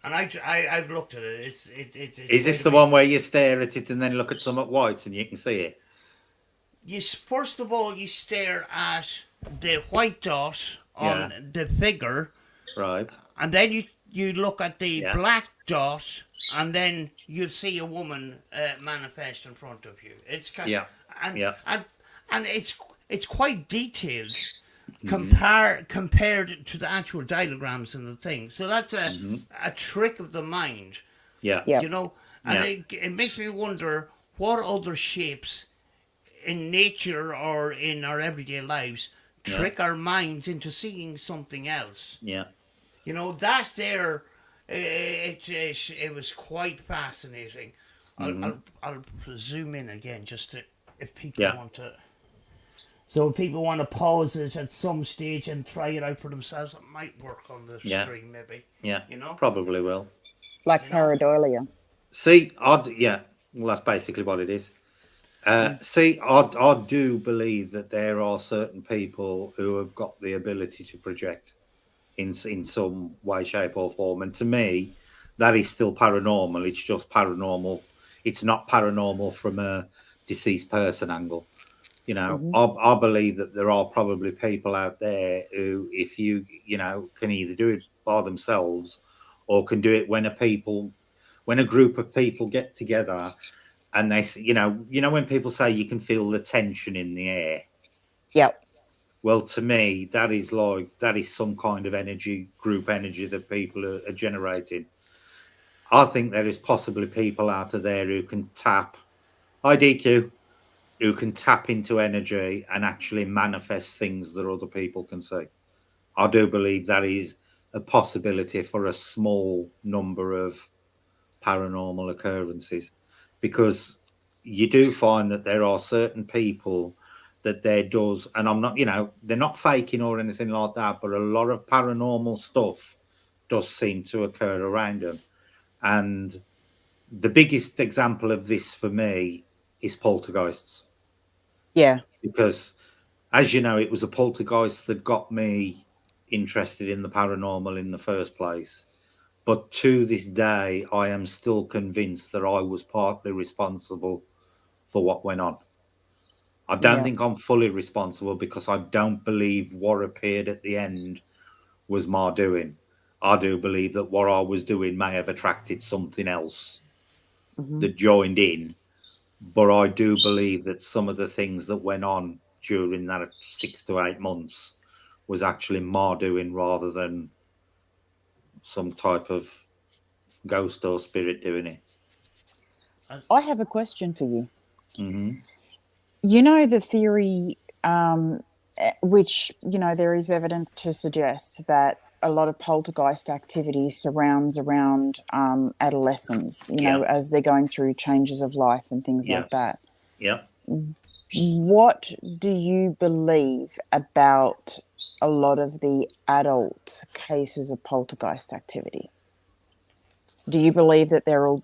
and I've looked at it. It's Is this the one where you stare at it and then look at some at whites and you can see it? First of all you stare at the white dot on Yeah. the figure, Right. and then you look at the Yeah. black dot, and then you'll see a woman manifest in front of you. It's kind Yeah. and Yeah. and it's quite detailed compared to the actual diagrams and the thing. So that's a trick of the mind, Yeah. Yeah. you know, and Yeah. it makes me wonder what other shapes in nature or in our everyday lives trick our minds into seeing something else. Yeah. You know, that's there. It was quite fascinating. I'll zoom in again just to, if people Yeah. want to. So if people want to pause it at some stage and try it out for themselves, it might work on the Yeah. stream maybe. Yeah. You know? Probably will. Like pareidolia. See, yeah. Well, that's basically what it is. See, I do believe that there are certain people who have got the ability to project in some way, shape, or form, and to me, that is still paranormal. It's just paranormal. It's not paranormal from a deceased person angle. You know, I believe that there are probably people out there who, if you can either do it by themselves or can do it when a group of people get together and they, when people say you can feel the tension in the air. Yep. Well, to me, that is some kind of energy, group energy that people are generating. I think there is possibly people out of there who can tap IDQ, who can tap into energy and actually manifest things that other people can see. I do believe that is a possibility for a small number of paranormal occurrences, because you do find that there are certain people that there does, and I'm not, they're not faking or anything like that, but a lot of paranormal stuff does seem to occur around them. And the biggest example of this for me is poltergeists. Yeah. Because, as you know, it was a poltergeist that got me interested in the paranormal in the first place. But to this day, I am still convinced that I was partly responsible for what went on. I don't Yeah. think I'm fully responsible, because I don't believe what appeared at the end was my doing. I do believe that what I was doing may have attracted something else that joined in. But I do believe that some of the things that went on during that 6 to 8 months was actually my doing rather than some type of ghost or spirit doing it. I have a question for you. Mm-hmm. You know the theory, which, there is evidence to suggest that a lot of poltergeist activity surrounds around adolescents, as they're going through changes of life and things like that. Yeah. What do you believe about a lot of the adult cases of poltergeist activity? Do you believe that they're all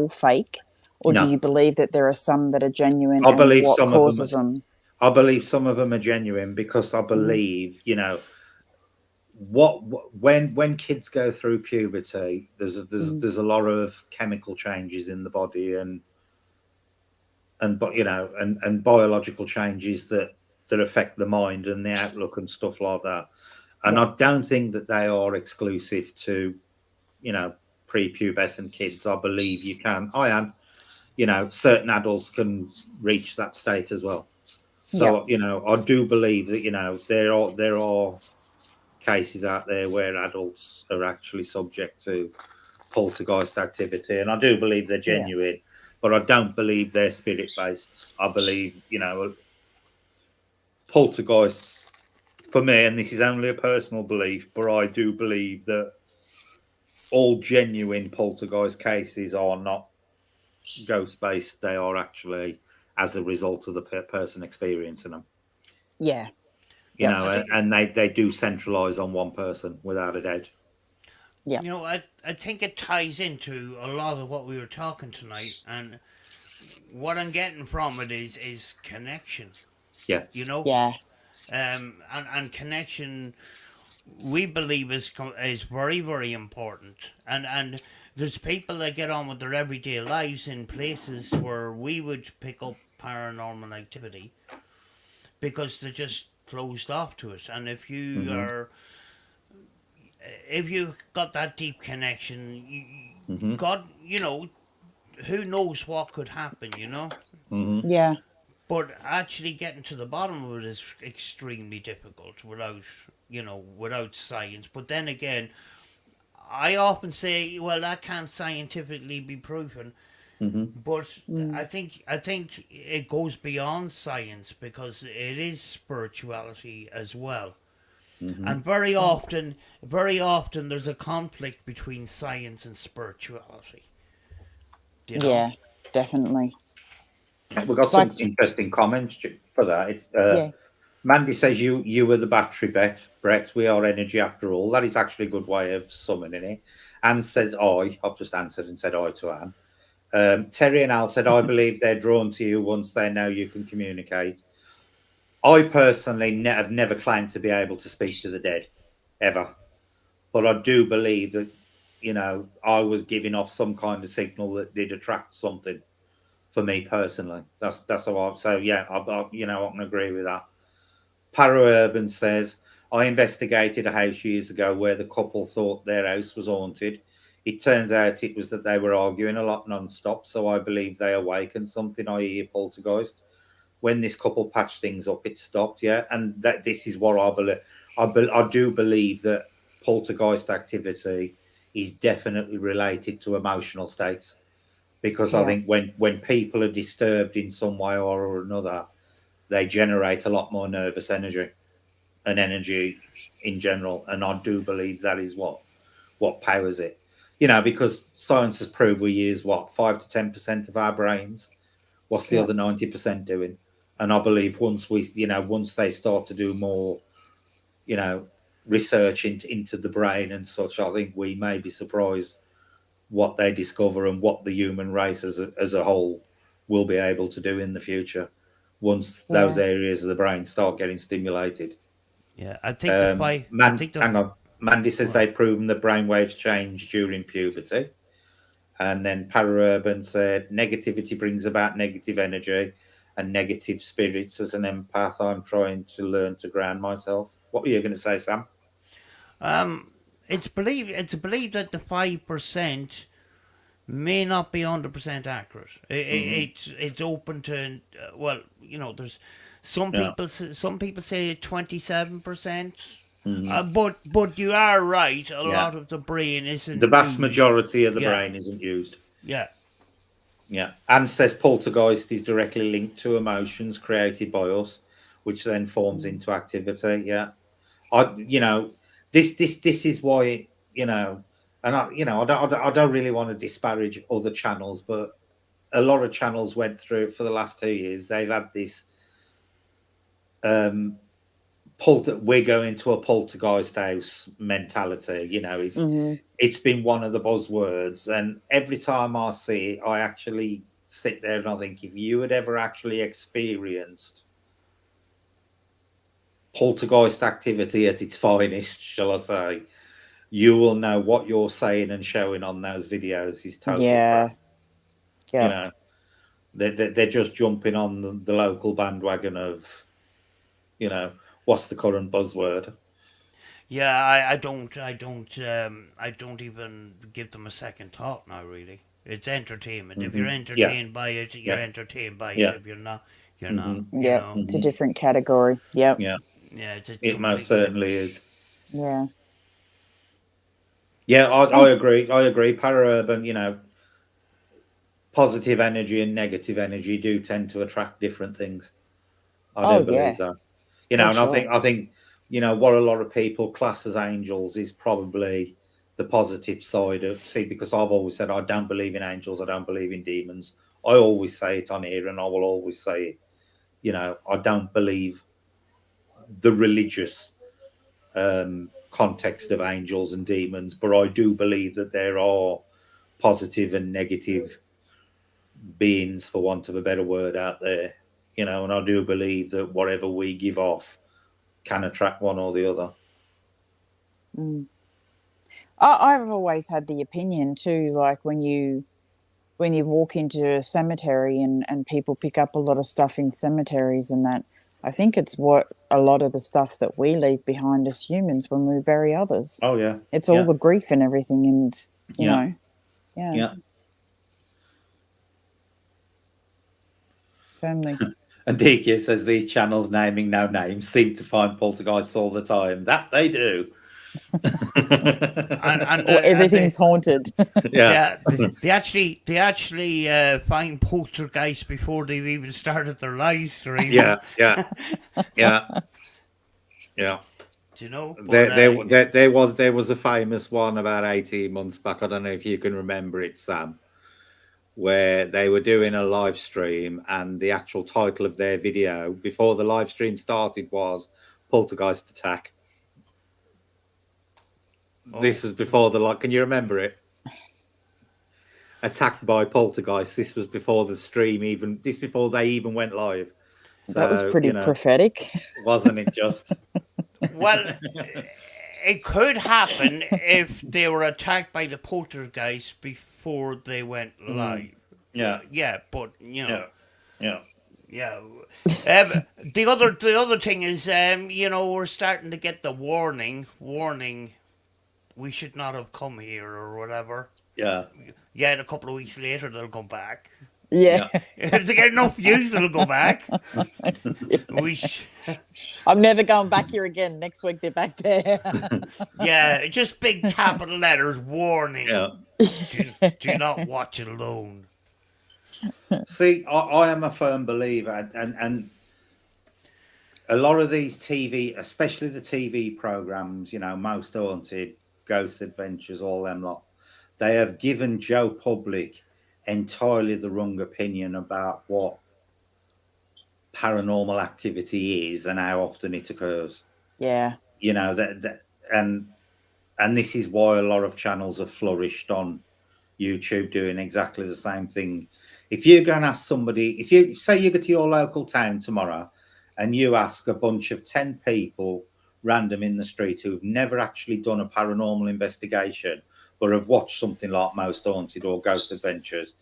fake? Or No. do you believe that there are some that are genuine? I and believe what some causes of them. them? I believe some of them are genuine, because I believe, when kids go through puberty, there's a lot of chemical changes in the body and biological changes that affect the mind and the outlook and stuff like that. And I don't think that they are exclusive to, prepubescent kids. I believe you can. Certain adults can reach that state as well. So, I do believe that, there are cases out there where adults are actually subject to poltergeist activity. And I do believe they're genuine, but I don't believe they're spirit based. I believe, poltergeists, for me, and this is only a personal belief, but I do believe that all genuine poltergeist cases are not ghost based. They are actually as a result of the person experiencing them. Yeah. You Yep. know, and they do centralize on one person without a doubt. Yep. You know, I think it ties into a lot of what we were talking tonight, and what I'm getting from it is connection. Yeah. You know, Yeah. and connection we believe is very very important, and there's people that get on with their everyday lives in places where we would pick up paranormal activity because they're just closed off to it. And Mm-hmm. if you got that deep connection, Mm-hmm. God, who knows what could happen, Mm-hmm. Yeah. But actually getting to the bottom of it is extremely difficult without science. But then again, I often say, well, that can't scientifically be proven. Mm-hmm. But Mm. I think it goes beyond science because it is spirituality as well. Mm-hmm. And very often there's a conflict between science and spirituality. You know? Yeah. Definitely. We've got Like. some interesting comments for that. It's Yeah. Mandy says you were the battery, Brett. We are energy after all. That is actually a good way of summoning it. Anne says I've just answered and said I to Anne. Terry and Al said I believe they're drawn to you once they know you can communicate. I personally have never claimed to be able to speak to the dead, ever. But I do believe that, I was giving off some kind of signal that did attract something for me personally. That's how so yeah, I can agree with that. Para Urban says, I investigated a house years ago where the couple thought their house was haunted. It turns out it was that they were arguing a lot non-stop, so I believe they awakened something, i.e. a poltergeist. When this couple patched things up, it stopped, yeah. And that this is what I believe. I do believe that poltergeist activity is definitely related to emotional states, because I Yeah. think when people are disturbed in some way or another, they generate a lot more nervous energy and energy in general. And I do believe that is what powers it. Because science has proved we use what 5 to 10% of our brains. What's the Yeah. other 90% doing? And I believe once they start to do more, you know, research into the brain and such, I think we may be surprised what they discover and what the human race as a whole will be able to do in the future once those Yeah. areas of the brain start getting stimulated. Yeah, I think the five. I think the Hang on. Mandy says well, they've proven that brainwaves change during puberty. And then Paraurban said negativity brings about negative energy and negative spirits. As an empath, I'm trying to learn to ground myself. What were you going to say, Sam? um, it's believed that the 5% may not be 100% accurate. Mm-hmm. It's open to well, there's some Yeah. people say 27%. Mm-hmm. But you are right. A Yeah. lot of the brain The isn't vast used. majority of the Yeah, brain isn't used. yeah, Yeah. Anne says poltergeist is directly linked to emotions created by us, which then forms Mm. into activity. Yeah. This is why, and I don't really want to disparage other channels, but a lot of channels went through it for the last 2 years. They've had this um we're going to a poltergeist house mentality. Mm-hmm. It's been one of the buzzwords, and every time I see it, I actually sit there and I think, if you had ever actually experienced poltergeist activity at its finest, shall I say, you will know what you're saying and showing on those videos is total crap. Yeah. You Yeah. know, they're just jumping on the local bandwagon of, you know, what's the current buzzword? yeah. I don't even give them a second thought now. Really, it's entertainment. If you're Yeah, entertained by it, you're yeah, entertained by it. yeah. If you're not, you're not. hmm Yep. It's a different category. Yep. Yeah, Yeah, it's a it most completely different. certainly is. Yeah. Yeah, I So. agree. I agree. Para-urban, positive energy and negative energy do tend to attract different things. I do Oh believe yeah. that. For And sure. I think what a lot of people class as angels is probably the positive side of because I've always said I don't believe in angels, I don't believe in demons. I always say it on here, and I will always say it. You know, I don't believe the religious context of angels and demons, but I do believe that there are positive and negative beings, for want of a better word, out there. You know, and I do believe that whatever we give off can attract one or the other. I've always had the opinion too, like when you walk into a cemetery and people pick up a lot of stuff in cemeteries and that, I think it's what a lot of the stuff that we leave behind as humans when we bury others. Oh yeah, it's all the grief and everything, and you know, family. And DQ says these channels naming no names seem to find poltergeists all the time. That they do. Or everything's haunted. Yeah. They actually find poltergeists before they've even started their live stream. Yeah. Do you know? There was a famous one about 18 months back. I don't know if you can remember it, Sam, where they were doing a live stream, and the actual title of their video before the live stream started was Poltergeist Attack. Oh. This was before can you remember it? Attacked by poltergeist. This was before the stream before they even went live. So, that was pretty prophetic. Wasn't it just? Well, it could happen if they were attacked by the poltergeist before they went live. Yeah. Yeah, but you know. Yeah. The other thing is, you know, we're starting to get the warning. We should not have come here or whatever. Yeah. Yeah, and a couple of weeks later they'll come back. Yeah. If they get enough views, they'll go back. I'm never going back here again. Next week they're back there. Yeah, just big capital letters, warning. Yeah. Do not watch it alone. See, I am a firm believer, and a lot of these TV, especially the TV programs, you know, Most Haunted, Ghost Adventures, all them lot, they have given Joe Public entirely the wrong opinion about what paranormal activity is and how often it occurs. Yeah. You know, and this is why a lot of channels have flourished on YouTube doing exactly the same thing. If you're going to ask somebody, if you say you go to your local town tomorrow and you ask a bunch of 10 people random in the street who've never actually done a paranormal investigation but have watched something like Most Haunted or Ghost Adventures,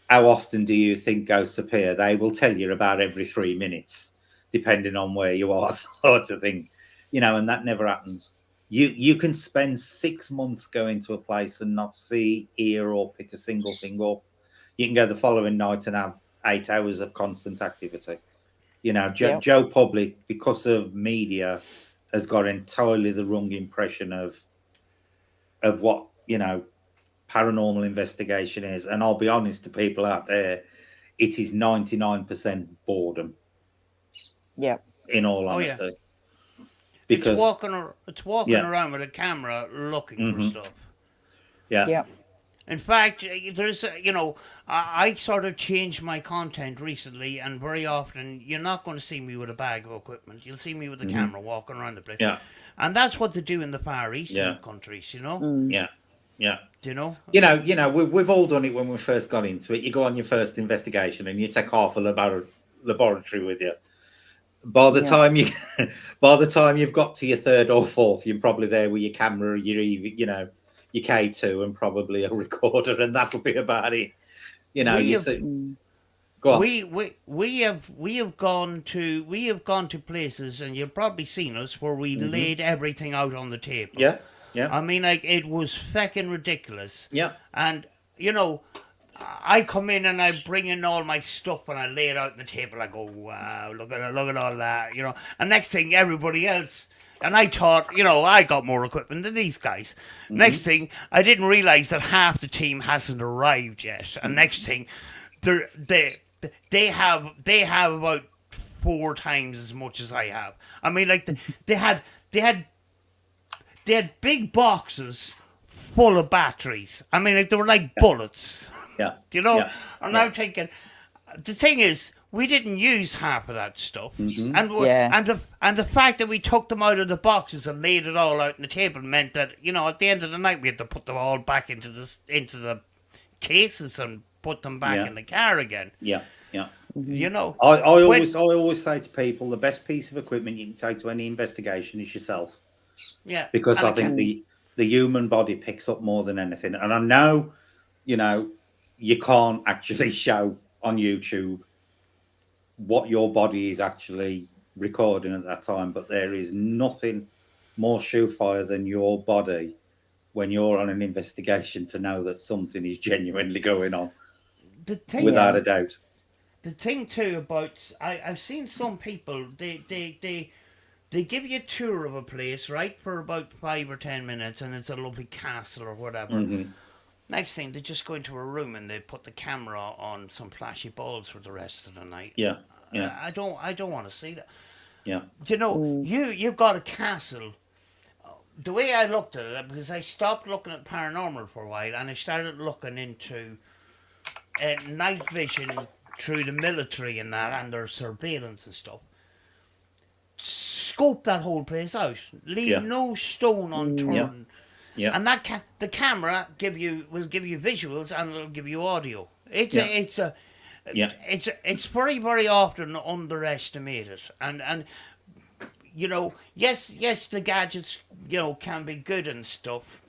how often do you think ghosts appear? They will tell you about every 3 minutes, depending on where you are, sort of thing. You know, and that never happens. You can spend 6 months going to a place and not see, hear, or pick a single thing up. You can go the following night and have 8 hours of constant activity. You know, Joe Public, because of media, has got entirely the wrong impression of what, you know, paranormal investigation is. And I'll be honest to people out there, it is 99% boredom. Yeah. In all honesty. Oh, yeah. Because it's walking around with a camera looking for stuff. Yeah. Yeah. In fact, there's, you know, I sort of changed my content recently, and very often you're not going to see me with a bag of equipment. You'll see me with a camera walking around the place. Yeah. And that's what they do in the Far Eastern countries, you know? Yeah. Yeah. Do you know? You know, we've all done it when we first got into it. You go on your first investigation and you take half a laboratory with you. By the time you've got to your third or fourth, you're probably there with your camera, your K2 and probably a recorder, and that'll be about it. You know, go on. We have gone to places, and you've probably seen us where we laid everything out on the table. Yeah, yeah. I mean, like, it was feckin' ridiculous. Yeah. And you know, I come in and I bring in all my stuff and I lay it out on the table. I go, wow, look at all that, you know. And next thing, everybody else. And I thought, you know, I got more equipment than these guys. Next thing, I didn't realize that half the team hasn't arrived yet. And next thing, they have about 4 times as much as I have. I mean, like, they had big boxes full of batteries. I mean, like, they were like bullets. Yeah. You know, Yeah. I'm Yeah. now thinking, the thing is, we didn't use half of that stuff, Mhm. and the fact that we took them out of the boxes and laid it all out on the table meant that, you know, at the end of the night we had to put them all back into the cases and put them back Yeah. in the car again. Yeah. Yeah. You know, I when- always say to people, the best piece of equipment you can take to any investigation is yourself, yeah, because and I think the human body picks up more than anything. And I know, you know, you can't actually show on YouTube what your body is actually recording at that time, but there is nothing more surefire than your body when you're on an investigation to know that something is genuinely going on, the thing without a doubt. the thing too about I've seen some people they give you a tour of a place, right, for about 5 or 10 minutes, and it's a lovely castle or whatever. Mhm. Next thing, they just go into a room and they put the camera on some flashy balls for the rest of the night. Yeah. Yeah. I don't want to see that. Yeah. Do you know, you've got a castle. The way I looked at it, because I stopped looking at paranormal for a while and I started looking into night vision through the military and that, and their surveillance and stuff. Scope that whole place out. Leave no stone unturned. Yeah. And that the camera will give you visuals and it'll give you audio. It's very, very often underestimated. And you know, yes, the gadgets, you know, can be good and stuff,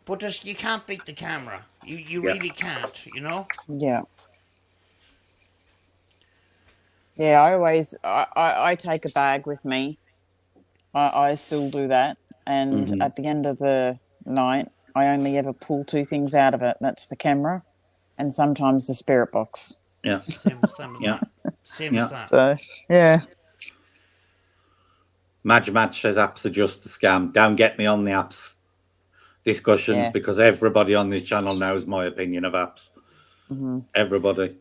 but you can't beat the camera. You really can't, you know? Yeah. Yeah, I take a bag with me. I still do that. And at the end of the night, I only ever pull two things out of it. That's the camera and sometimes the spirit box. Yeah. Same as that. So, yeah. Match says apps are just a scam. Don't get me on the apps discussions, because everybody on this channel knows my opinion of apps. Everybody.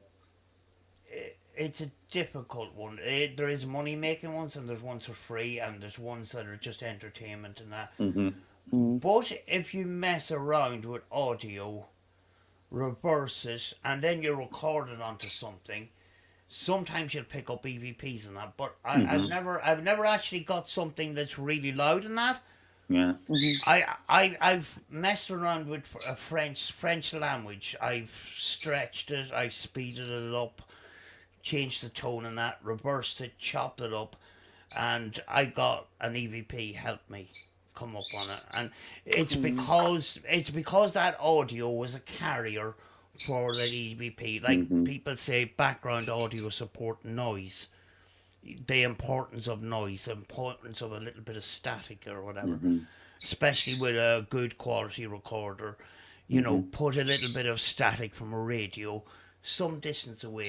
It's a difficult one. There is money making ones, and there's ones for free, and there's ones that are just entertainment and that. But if you mess around with audio, reverse it, and then you record it onto something, sometimes you'll pick up EVPs and that. But I've never actually got something that's really loud in that. Yeah. I've messed around with a French language. I've stretched it, I speeded it up, changed the tone in that, reversed it, chopped it up, and I got an EVP help me come up on it. And it's because that audio was a carrier for the EVP. Like people say, background audio support noise. The importance of noise, the importance of a little bit of static or whatever, especially with a good quality recorder. You know, put a little bit of static from a radio some distance away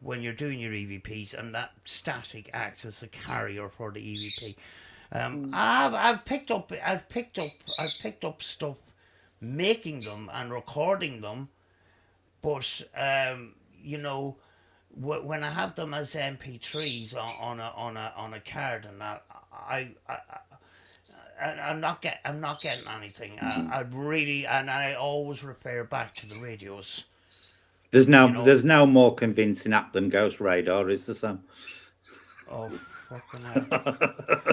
when you're doing your EVPs, and that static acts as a carrier for the EVP. I've picked up stuff making them and recording them, but you know, when I have them as MP3s on a card and that, I'm not getting anything. I always refer back to the radios. There's no more convincing app than Ghost Radar, is there, Sam? Oh, fucking hell.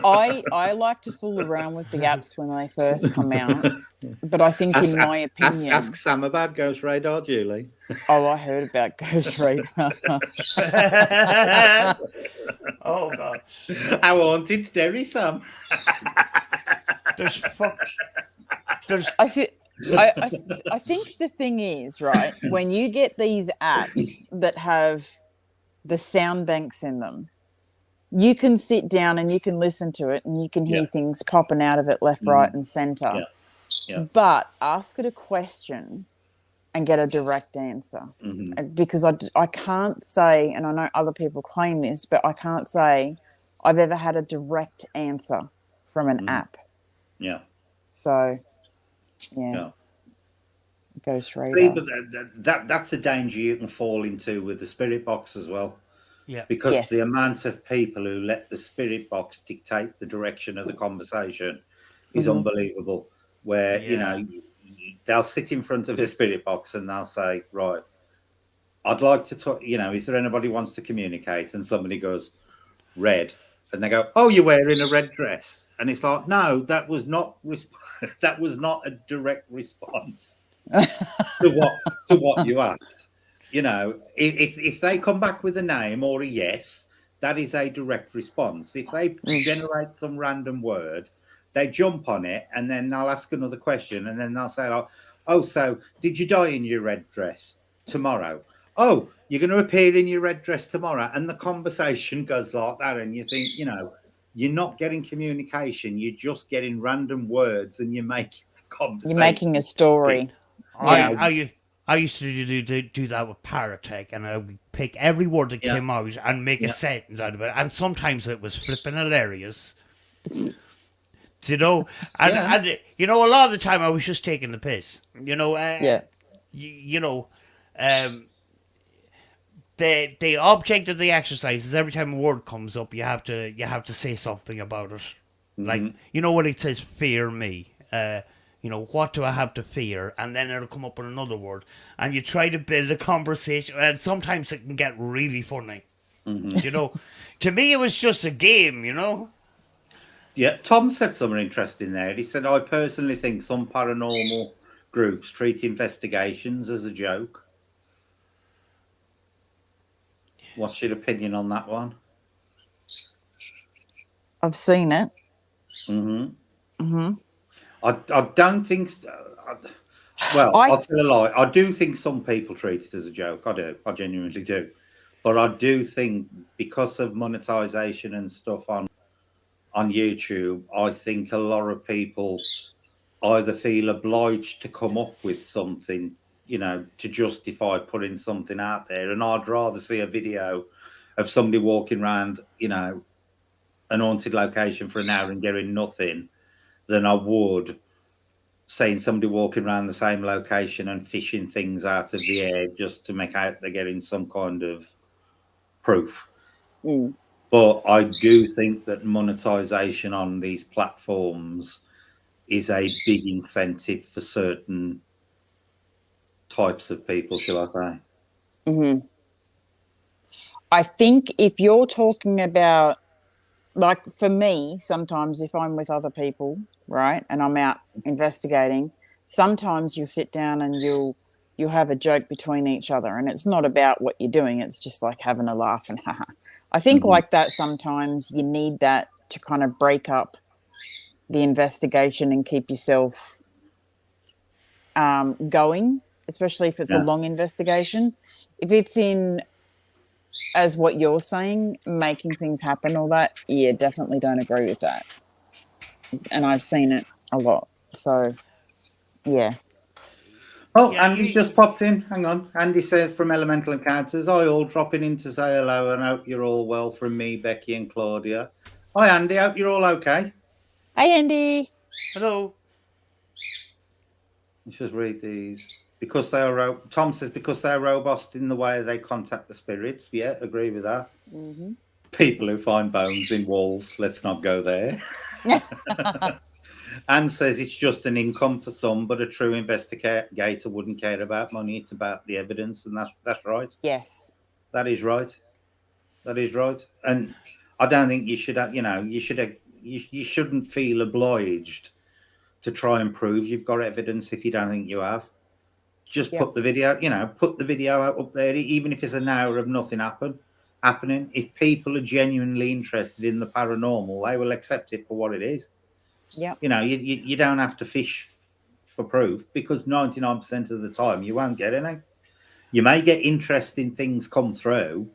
I like to fool around with the apps when they first come out, but I think, in my opinion, ask Sam about Ghost Radar, Julie. Oh, I heard about Ghost Radar. Oh God! I wanted Derry, Sam. I think the thing is, right, when you get these apps that have the sound banks in them, you can sit down and you can listen to it and you can hear things popping out of it left, right, and center. Yeah. But ask it a question and get a direct answer. Because I can't say, and I know other people claim this, but I can't say I've ever had a direct answer from an app. Yeah. So, yeah. Ghost Radar. See, but that's a danger you can fall into with the spirit box as well. Yeah. Because the amount of people who let the spirit box dictate the direction of the conversation is unbelievable. Where, you know, they'll sit in front of a spirit box and they'll say, right, I'd like to talk, is there anybody wants to communicate? And somebody goes, red. And they go, oh, you're wearing a red dress. And it's like, no, that was not that was not a direct response to what you asked. If they come back with a name or a yes, that is a direct response. If they generate some random word, they jump on it and then they'll ask another question and then they'll say, oh, so did you die in your red dress tomorrow? Oh, you're going to appear in your red dress tomorrow. And the conversation goes like that. And you think, you're not getting communication. You're just getting random words and you're making a conversation. You're making a story. I used to do that with Paratech, and I would pick every word that came out and make a sentence out of it. And sometimes it was flipping hilarious. And a lot of the time I was just taking the piss. The object of the exercise is every time a word comes up, you have to say something about it. Mm-hmm. Like, when it says fear me, what do I have to fear? And then it'll come up with another word. And you try to build a conversation, and sometimes it can get really funny. Mm-hmm. To me, it was just a game, Yeah, Tom said something interesting there. He said, I personally think some paranormal groups treat investigations as a joke. What's your opinion on that one? I've seen it. Mm-hmm. Mm-hmm. I don't think... I'll tell a lie. I do think some people treat it as a joke. I do. I genuinely do. But I do think because of monetization and stuff on YouTube, I think a lot of people either feel obliged to come up with something, to justify putting something out there. And I'd rather see a video of somebody walking around, an haunted location for an hour and getting nothing than I would seeing somebody walking around the same location and fishing things out of the air just to make out they're getting some kind of proof. Mm. But I do think that monetization on these platforms is a big incentive for certain types of people, shall I say. Mm-hmm. I think if you're talking about, like for me, sometimes if I'm with other people, right, and I'm out investigating, sometimes you'll sit down and you'll have a joke between each other, and it's not about what you're doing. It's just like having a laugh and haha. I think like that sometimes you need that to kind of break up the investigation and keep yourself going, especially if it's a long investigation. If it's in, as what you're saying, making things happen, all that, definitely don't agree with that. And I've seen it a lot. So, yeah. Oh, Andy's just popped in. Hang on. Andy says from Elemental Encounters, hi all, dropping in to say hello and hope you're all well from me, Becky and Claudia. Hi, Andy. Hope you're all okay. Hi, Andy. Hello. Let's just read these. Because they are, Tom says, because they are robust in the way they contact the spirits. Yeah, agree with that. Mm-hmm. People who find bones in walls, let's not go there. Anne says it's just an income for some, but a true investigator wouldn't care about money. It's about the evidence, and that's right. Yes, that is right. That is right. And I don't think you should have, you shouldn't feel obliged to try and prove you've got evidence if you don't think you have. Just put the video, put the video up there, even if it's an hour of nothing happening. If people are genuinely interested in the paranormal, they will accept it for what it is. Yeah. You don't have to fish for proof, because 99% of the time you won't get any. You may get interesting things come through,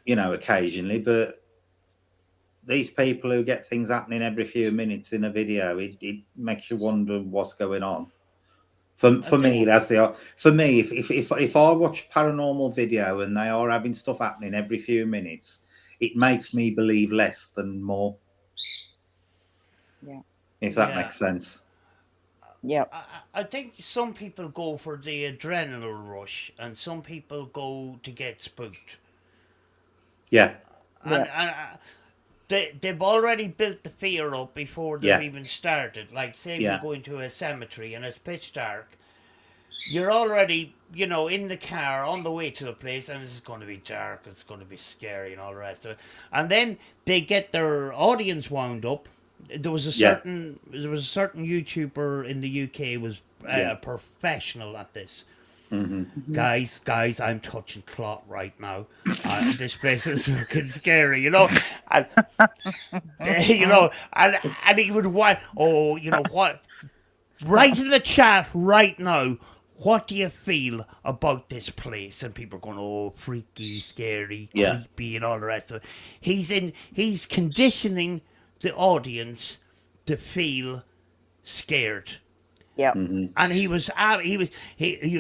occasionally, but these people who get things happening every few minutes in a video, it makes you wonder what's going on. For me, if I watch paranormal video and they are having stuff happening every few minutes, it makes me believe less than more. Yeah. If that makes sense. Yeah. I think some people go for the adrenaline rush and some people go to get spooked. Yeah. And they've already built the fear up before they've Yeah. even started. Like, say we Yeah. go into a cemetery and it's pitch dark, you're already, in the car on the way to the place, and it's going to be dark, it's going to be scary, and all the rest of it. And then they get their audience wound up. There was a certain YouTuber in the UK was a professional at this. Guys, I'm touching cloth right now. This place is fucking scary, and and he would want, what? Write in the chat right now. What do you feel about this place? And people are going, oh, freaky, scary, creepy, and all the rest of it. He's conditioning the audience to feel scared. Yep. And he was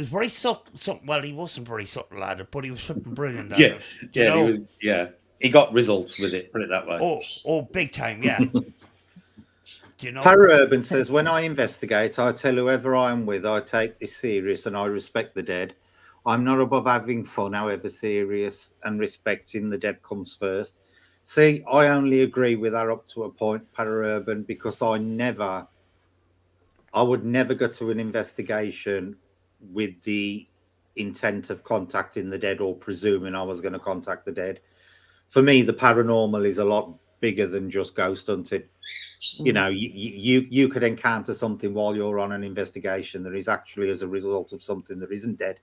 very subtle. Well, he wasn't very subtle at it, but he was fucking brilliant at it. He was. Yeah, he got results with it. Put it that way. Oh, big time, yeah. Paraurban says, when I investigate, I tell whoever I am with, I take this serious and I respect the dead. I'm not above having fun, however serious, and respecting the dead comes first. See, I only agree with her up to a point, Paraurban, because I would never go to an investigation with the intent of contacting the dead or presuming I was going to contact the dead. For me, the paranormal is a lot bigger than just ghost hunting. You could encounter something while you're on an investigation that is actually as a result of something that isn't dead.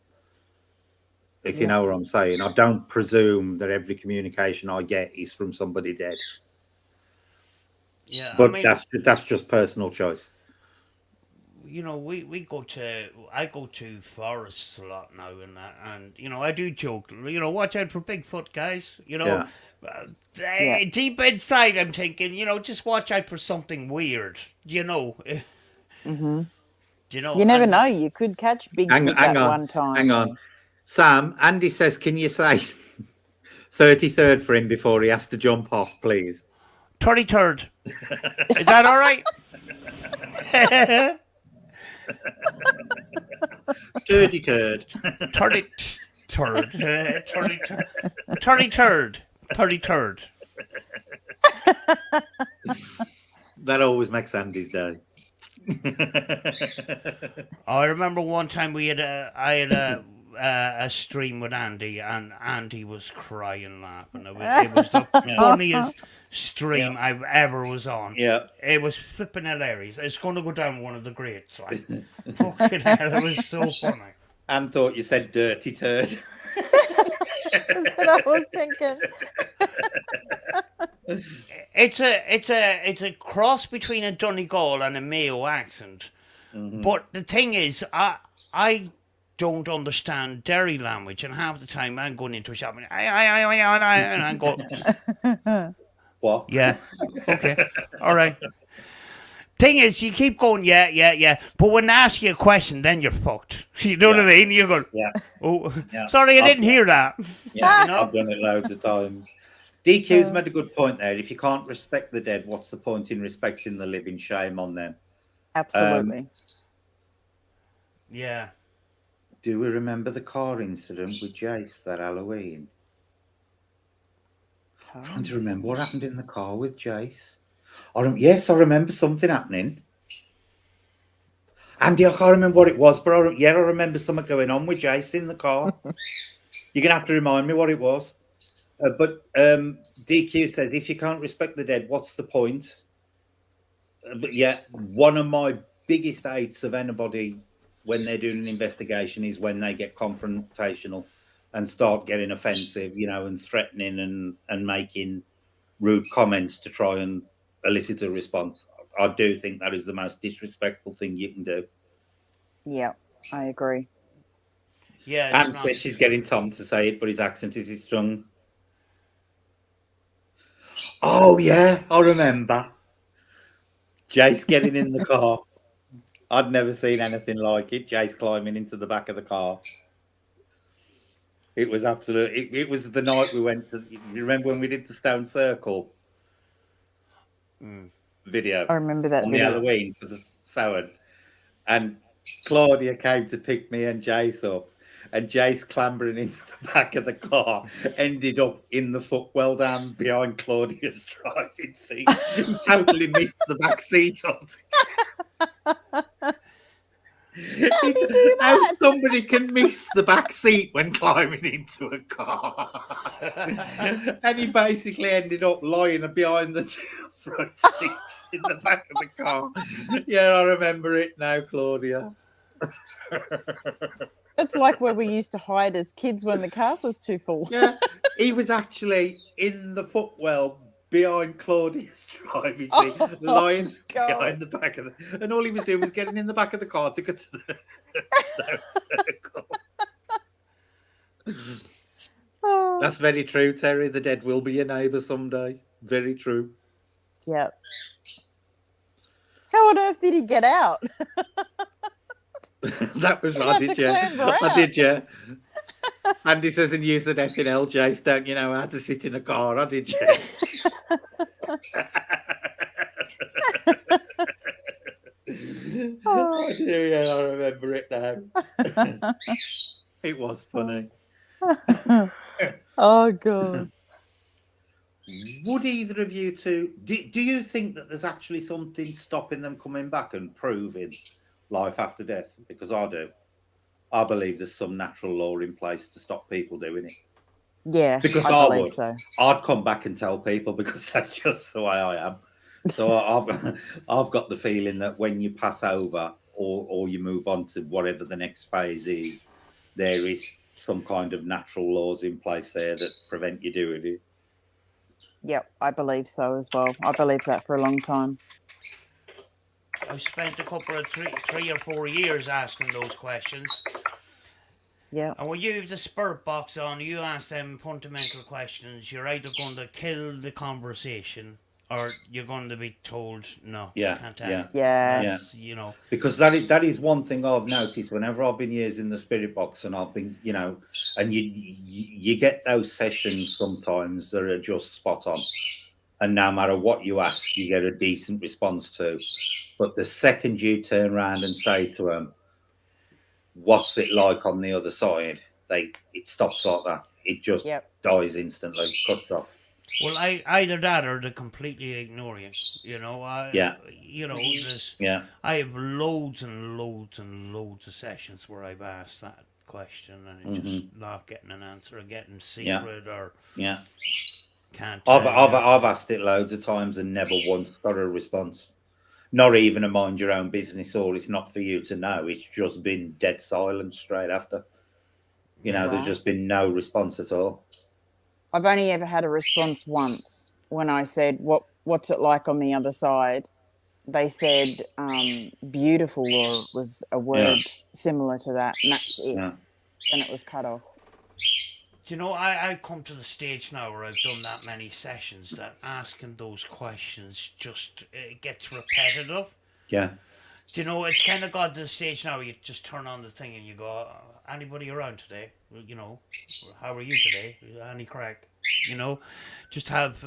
If you know what I'm saying. I don't presume that every communication I get is from somebody dead. Yeah, but that's just personal choice. I go to forests a lot now, and I do joke, watch out for Bigfoot, guys. Deep inside, I'm thinking, just watch out for something weird. Mm-hmm. You never know. You could catch Bigfoot at one time. Hang on. Sam, Andy says, can you say 33rd for him before he has to jump off, please? 33rd. Is that all right? 33rd. 33rd. That always makes Andy's day. I remember one time I had a stream with Andy, and Andy was crying laughing. It was the funniest stream I've ever was on. Yeah, it was flipping hilarious. It's going to go down one of the greats. Like, fucking hell, it was so funny. Anne thought you said dirty turd. That's what I was thinking. It's a cross between a Donegal and a Mayo accent. Mm-hmm. But the thing is, I don't understand Derry language, and half the time I'm going into a shop and I go, what? Yeah, okay, all right. Thing is, you keep going, yeah, but when they ask you a question, then you're fucked. You know what I mean? You go, sorry, I didn't hear that. Yeah, I've done it loads of times. DQ's made a good point there. If you can't respect the dead, what's the point in respecting the living? Shame on them. Absolutely. Yeah. Do we remember the car incident with Jace that Halloween? I'm trying to remember what happened in the car with Jace. Yes, I remember something happening. Andy, I can't remember what it was, but I remember something going on with Jace in the car. You're going to have to remind me what it was. But DQ says, if you can't respect the dead, what's the point? But yeah, one of my biggest hates of anybody when they're doing an investigation is when they get confrontational and start getting offensive, and threatening and making rude comments to try and elicit a response. I do think that is the most disrespectful thing you can do. Yeah, I agree. Yeah, Anne says she's getting Tom to say it, but his accent is strong. Oh, yeah, I remember. Jace getting in the car. I'd never seen anything like it. Jace climbing into the back of the car. It was absolute. It was the night we went to. You remember when we did the Stone Circle video? I remember that on video. The Halloween to the Sowers, and Claudia came to pick me and Jace up, and Jace clambering into the back of the car ended up in the footwell down behind Claudia's driving seat. He totally missed the back seat. How somebody can miss the back seat when climbing into a car. And he basically ended up lying behind the two front seats in the back of the car. Yeah, I remember it now, Claudia. It's like where we used to hide as kids when the car was too full. Yeah, he was actually in the footwell behind Claudia's driving seat, lying behind the back of the, and all he was doing was getting in the back of the car to get to the circle. That's very true, Terry. The dead will be your neighbour someday. Very true. Yep. How on earth did he get out? That was right, did you? I did, yeah. Andy says, and use the effing Jace, don't you know how to sit in a car? I did, yeah. Oh, dear, yeah, I remember it now. It was funny. Oh, God. Would either of you two, do you think that there's actually something stopping them coming back and proving life after death? Because I do. I believe there's some natural law in place to stop people doing it. Yeah, because I would. So. I'd come back and tell people because that's just the way I am. So I've got the feeling that when you pass over or you move on to whatever the next phase is, there is some kind of natural laws in place there that prevent you doing it. Yep, I believe so as well. I believe that for a long time. I've spent a couple of three or 4 years asking those questions. Yeah. And when you have the spirit box on, you ask them fundamental questions. You're either going to kill the conversation, or you're going to be told no. Can't have it. You know, because that is one thing I've noticed whenever I've been using the spirit box, and I've been, and you get those sessions sometimes that are just spot on. And no matter what you ask, you get a decent response to. But the second you turn around and say to them, what's it like on the other side? It stops like that. It just dies instantly, cuts off. Well, either that or they completely ignore you. You know, I have loads and loads and loads of sessions where I've asked that question and just not getting an answer, or getting secret, or can't. I've asked it loads of times and never once got a response. Not even a mind your own business, or it's not for you to know. It's just been dead silent straight after. There's just been no response at all. I've only ever had a response once when I said, what's it like on the other side? They said beautiful, or was a word similar to that, and that's it. Yeah. And it was cut off. Do you know, I've come to the stage now where I've done that many sessions that asking those questions just it gets repetitive. Yeah. Do you know, it's kind of got to the stage now where you just turn on the thing and you go, anybody around today? You know, how are you today? Any crack? You know, just have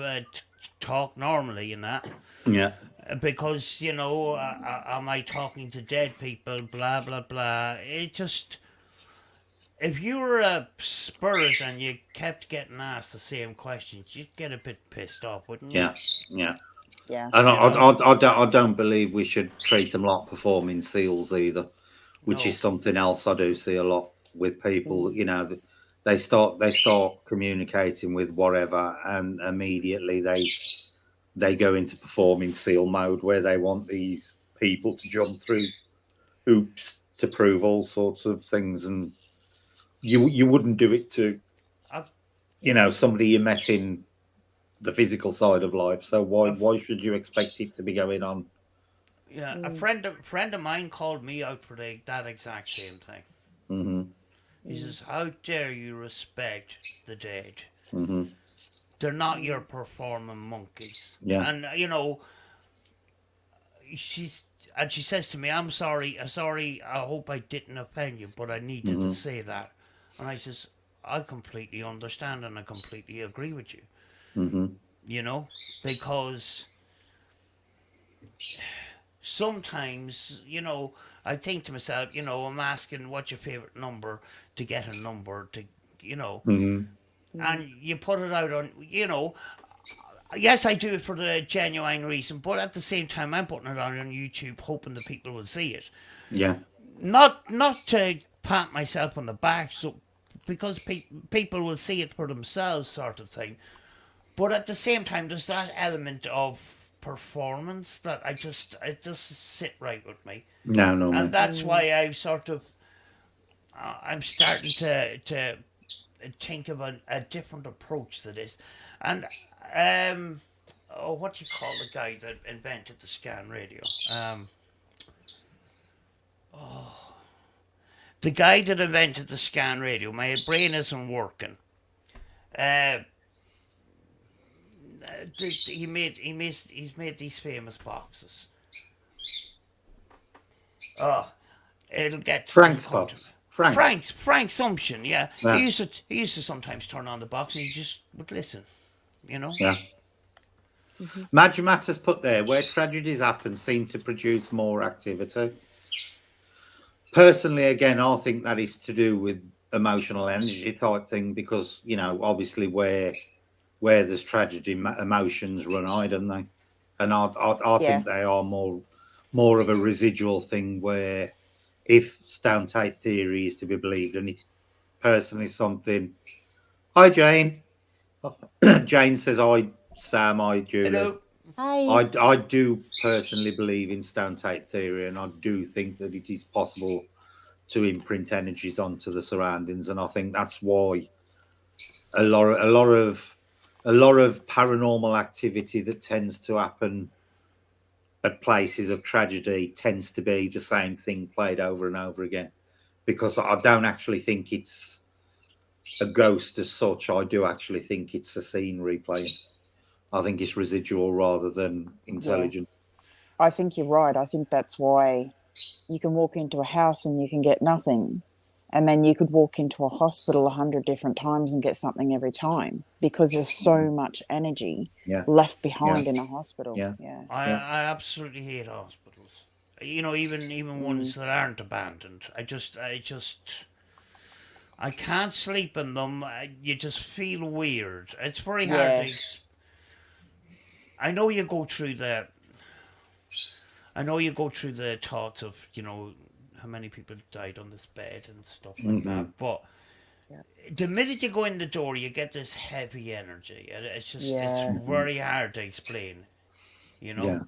talk normally in that. Yeah. Because, am I talking to dead people? Blah, blah, blah. It just... If you were a spirit and you kept getting asked the same questions, you'd get a bit pissed off, wouldn't you? Yeah. Yeah. And I don't believe we should treat them like performing seals either, which is something else I do see a lot with people. They start communicating with whatever, and immediately they go into performing seal mode, where they want these people to jump through hoops to prove all sorts of things, and you wouldn't do it to somebody you met in the physical side of life. So why should you expect it to be going on? Yeah, a friend of mine called me out for that exact same thing. Mm-hmm. He says, "How dare you respect the dead? Mm-hmm. They're not your performing monkeys." Yeah, and she says to me, I'm sorry, I hope I didn't offend you, but I needed to say that. And I says, I completely understand and I completely agree with you. Mm-hmm. Because sometimes, I think to myself, I'm asking what's your favorite number to get a number to, Mhm. and you put it out on, yes, I do it for the genuine reason, but at the same time, I'm putting it out on YouTube, hoping that people will see it. Yeah. Not to pat myself on the back, so because people will see it for themselves, sort of thing. But at the same time, there's that element of performance that it just sit right with me, No, and mate. that's why I sort of I'm starting to think of a different approach to this, and what do you call the guy that invented the scan radio? The guy that invented the scan radio. My brain isn't working. Uh, he's made these famous boxes. Oh, it'll Frank's come to me. box. Frank. Frank Sumption, yeah. Yeah. He used to sometimes turn on the box and he just would listen, Yeah. Madge Matters put there, where tragedies happen seem to produce more activity. Personally, again, I think that is to do with emotional energy type thing because, obviously where there's tragedy, emotions run high, don't they? And I Yeah. think they are more of a residual thing where if stone tape theory is to be believed, and it's personally something. Hi, Jane. Jane says, "Hi, Sam. Hi, Julie." Hello. Hi. I do personally believe in stone tape theory, and I do think that it is possible to imprint energies onto the surroundings, and I think that's why a lot of paranormal activity that tends to happen at places of tragedy tends to be the same thing played over and over again, because I don't actually think it's a ghost as such. I do actually think it's a scene replaying. I think it's residual rather than Yeah. intelligent. I think you're right. I think that's why you can walk into a house and you can get nothing. And then you could walk into a hospital 100 different times and get something every time because there's so much energy Yeah, left yeah, behind in a hospital. yeah, Yeah. yeah. I absolutely hate hospitals. Even ones that aren't abandoned. I can't sleep in them. You just feel weird. It's very hard to. Yeah. I know you go through the. I know you go through the thoughts of how many people died on this bed and stuff like Hmm. that, but Yeah. the minute you go in the door, you get this heavy energy. It's Yeah. very hard to explain. You know. Yeah.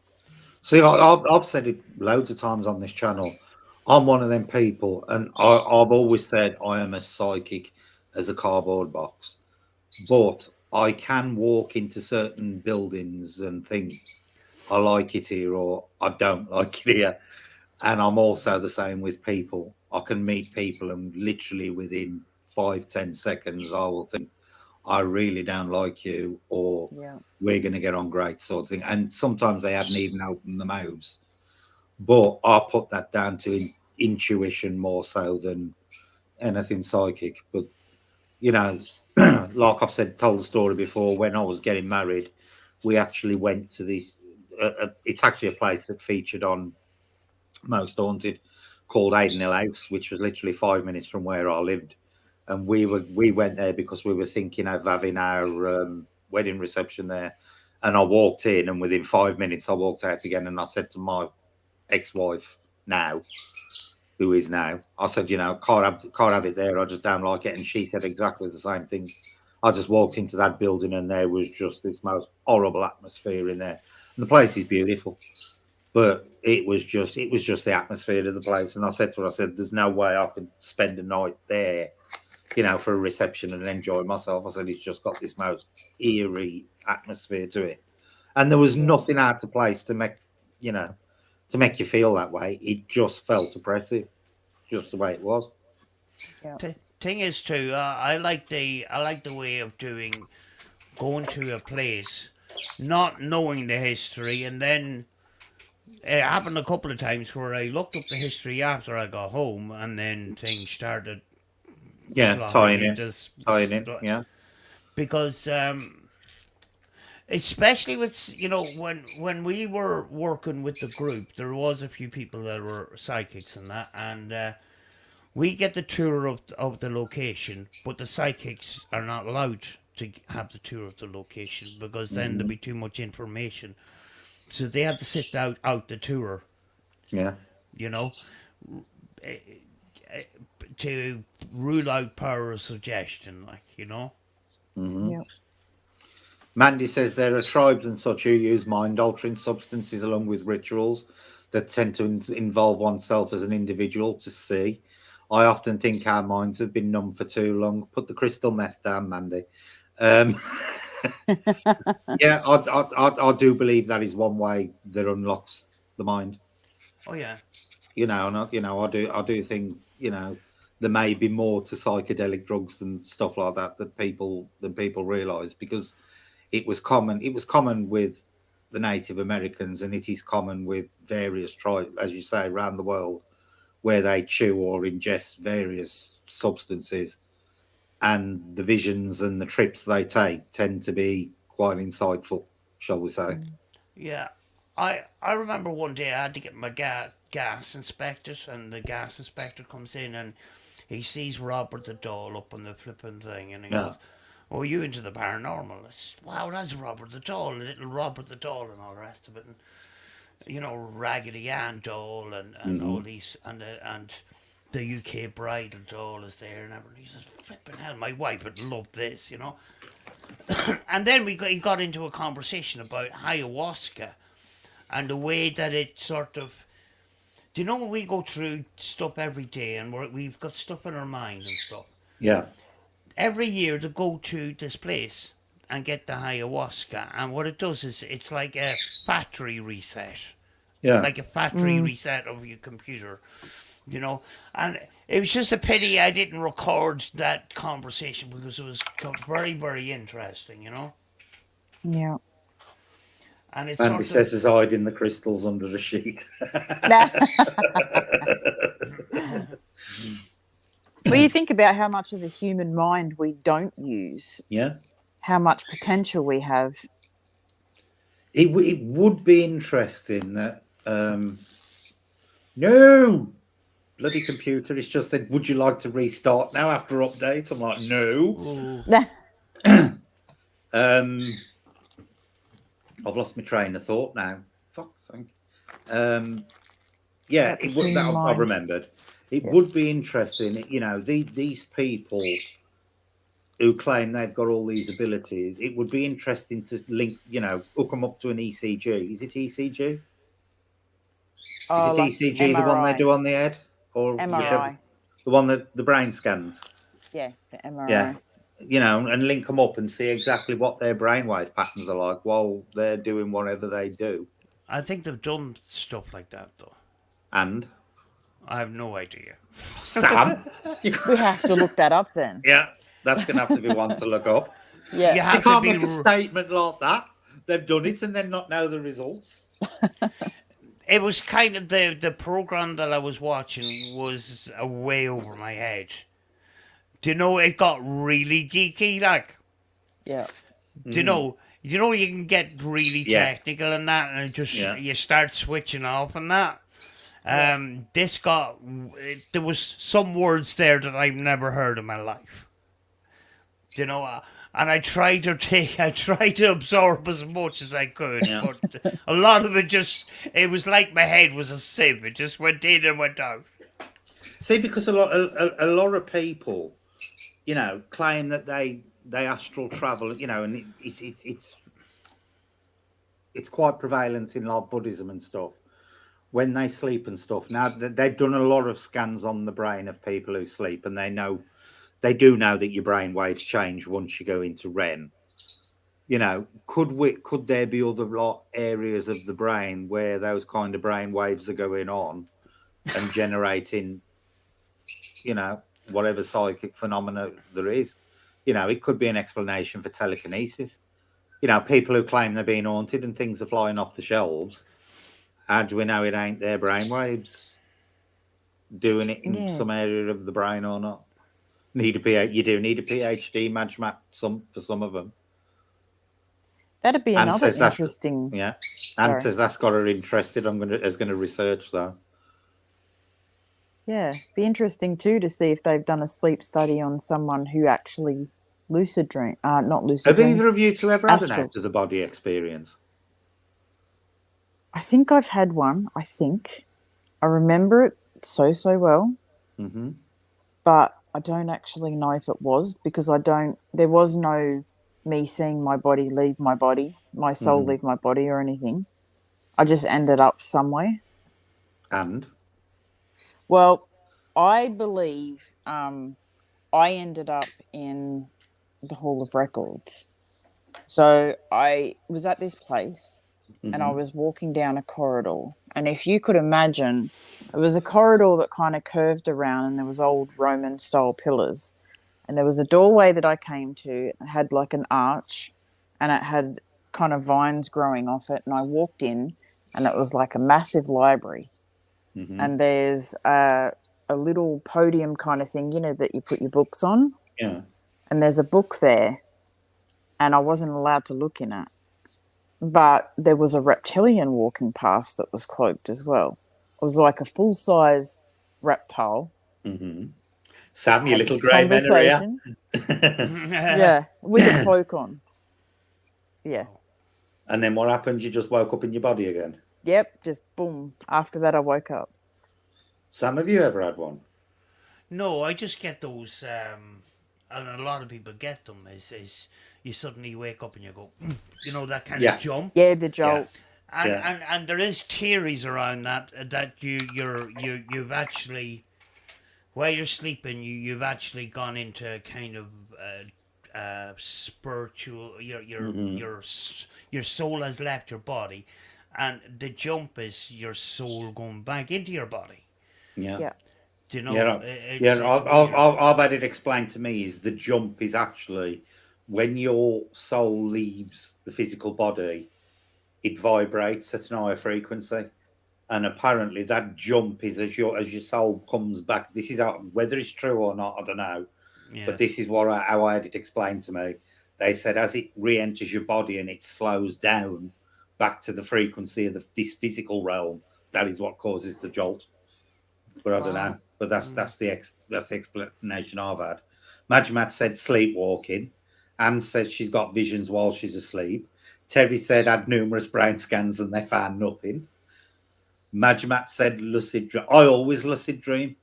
See, I've said it loads of times on this channel. I'm one of them people, and I've always said I am as psychic as a cardboard box. But I can walk into certain buildings and think I like it here or I don't like it here. And I'm also the same with people. I can meet people and literally within 5, 10 seconds, I will think, I really don't like you, or Yeah. we're going to get on great, sort of thing. And sometimes they haven't even opened their mouths. But I put that down to intuition more so than anything psychic. But, you know, like I've told the story before, when I was getting married, we actually went to this. It's actually a place that featured on Most Haunted, called Aidenhill House, which was literally 5 minutes from where I lived. And we went there because we were thinking of having our wedding reception there. And I walked in, and within 5 minutes, I walked out again, and I said to my ex-wife now, who is now, I said, can't have it there. I just don't like it. And she said exactly the same thing. I just walked into that building, and there was just this most horrible atmosphere in there. And the place is beautiful, but it was just the atmosphere of the place. And I said to her, I said, there's no way I could spend a night there, for a reception and enjoy myself. I said, it's just got this most eerie atmosphere to it. And there was Yeah. nothing out of place to make you feel that way. It just felt oppressive, just the way it was. Yeah. Thing is too, I like the way of going to a place, not knowing the history, and then it happened a couple of times where I looked up the history after I got home, and then things started Yeah, slotting tying in, into tying in. Yeah, because especially with, when we were working with the group, there was a few people that were psychics and that, and we get the tour of the location, but the psychics are not allowed to have the tour of the location because then there'd be too much information. So they have to sit out the tour, Yeah. you know, to rule out power of suggestion, Yeah. Mandy says there are tribes and such who use mind altering substances along with rituals that tend to involve oneself as an individual to see. I often think our minds have been numb for too long. Put the crystal meth down, Mandy. Um, yeah, I do believe that is one way that unlocks the mind. Oh yeah. I do think there may be more to psychedelic drugs and stuff like that than people realise, because it was common with the Native Americans, and it is common with various tribes, as you say, around the world, where they chew or ingest various substances, and the visions and the trips they take tend to be quite insightful, shall we say. Yeah, I remember one day I had to get my gas inspected, and the gas inspector comes in and he sees Robert the doll up on the flipping thing, and he Yeah. goes, "Oh, you into the paranormal?" I said, "Wow, that's Robert the doll, little Robert the doll, and all the rest of it." And Raggedy Ann doll, and all these, and the UK bridal doll is there and everything. He says, "Flipping hell, my wife would love this." And then he got into a conversation about ayahuasca and the way that it sort of. Do you know when we go through stuff every day and we've got stuff in our mind and stuff? Yeah. Every year to go to this place and get the ayahuasca, and what it does is it's like a factory reset, Yeah. like a factory reset of your computer, And it was just a pity I didn't record that conversation because it was very, very interesting. Yeah. And it's Andy sort says of. there's hiding the crystals under the sheet. Well, you think about how much of the human mind we don't use, Yeah. how much potential we have. It would be interesting that no, bloody computer, it's just said, would you like to restart now after update? I'm like, no. I've lost my train of thought now. Fuck's sake. Yeah, About the it would. human That I mind. remembered. It would be interesting. These people who claim they've got all these abilities. It would be interesting to link. Hook them up to an ECG. Is it ECG? Oh, Is it like ECG the one they MRI. do on the head, or whichever, MRI. the one that the brain scans? Yeah, the MRI. Yeah, and link them up and see exactly what their brainwave patterns are like while they're doing whatever they do. I think they've done stuff like that though. And I have no idea. Sam, We have to look that up then. yeah, that's gonna have to be one to look up. Yeah. You You have can't to make a statement like that. They've done it and then not know the results. It was kind of the program that I was watching was way over my head. Do you know it got really geeky? Like, Yeah. do you know? You can get really Yeah. technical and that, and Yeah. you start switching off and that. There was some words there that I've never heard in my life. And I tried to absorb as much as I could, Yeah. but a lot of it was like my head was a sieve. It just went in and went out. See, because a lot of people, claim that they astral travel, and it's quite prevalent in like Buddhism and stuff. When they sleep and stuff, now they've done a lot of scans on the brain of people who sleep, and they do know that your brain waves change once you go into REM. Could there be other areas of the brain where those kind of brain waves are going on and generating, whatever psychic phenomena there is? It could be an explanation for telekinesis. People who claim they're being haunted and things are flying off the shelves. How do we know it ain't their brainwaves doing it in some area of the brain or not? You do need a PhD, for some of them. That'd be Anne another says that's interesting. yeah. Anne Sorry. says that's got her interested. Is gonna research that. Yeah, be interesting too to see if they've done a sleep study on someone who actually lucid dream, not lucid Have dream, either of you two ever had an out of astrals. the body experience? I think I've had one. I think I remember it so well, Mm-hmm. but I don't actually know if it was because I don't. There was no me seeing my body leave my body, my soul Mm-hmm. leave my body, or anything. I just ended up somewhere. And Well, I believe I ended up in the Hall of Records. So I was at this place and I mm-hmm. was walking down a corridor. And if you could imagine, it was a corridor that kind of curved around and there was old Roman style pillars. And there was a doorway that I came to. It had like an arch and it had kind of vines growing off it. And I walked in and it was like a massive library. Mm-hmm. And there's a little podium kind of thing, that you put your books on. Yeah. And there's a book there and I wasn't allowed to look in it. But there was a reptilian walking past that was cloaked as well. It was like a full-size reptile. Mm-hmm. Sam, I your had little this grey men are here. conversation. Yeah, with a cloak on. Yeah. And then what happened? You just woke up in your body again. Yep, just boom. After that, I woke up. Sam, have you ever had one? No, I just get those, and a lot of people get them. Is you suddenly wake up and you go, that kind Yeah. of jump. Yeah, the jolt. And, Yeah. and there is theories around that you've actually, while you're sleeping, you've actually gone into kind of spiritual. Your soul has left your body, and the jump is your soul going back into your body. Yeah. Yeah. Do you know? Yeah. It's I've, weird. I've had it explained to me is the jump is actually when your soul leaves the physical body, it vibrates at an higher frequency. And apparently that jump is as your soul comes back. This is whether it's true or not, I don't know. But Yes. this is how I had it explained to me. They said as it re-enters your body and it slows down back to the frequency of this physical realm, that is what causes the jolt. But I don't know. But that's the explanation I've had. Majmat said sleepwalking. Anne said she's got visions while she's asleep. Terry said had numerous brain scans and they found nothing. Majmat said lucid dream. I always lucid dream.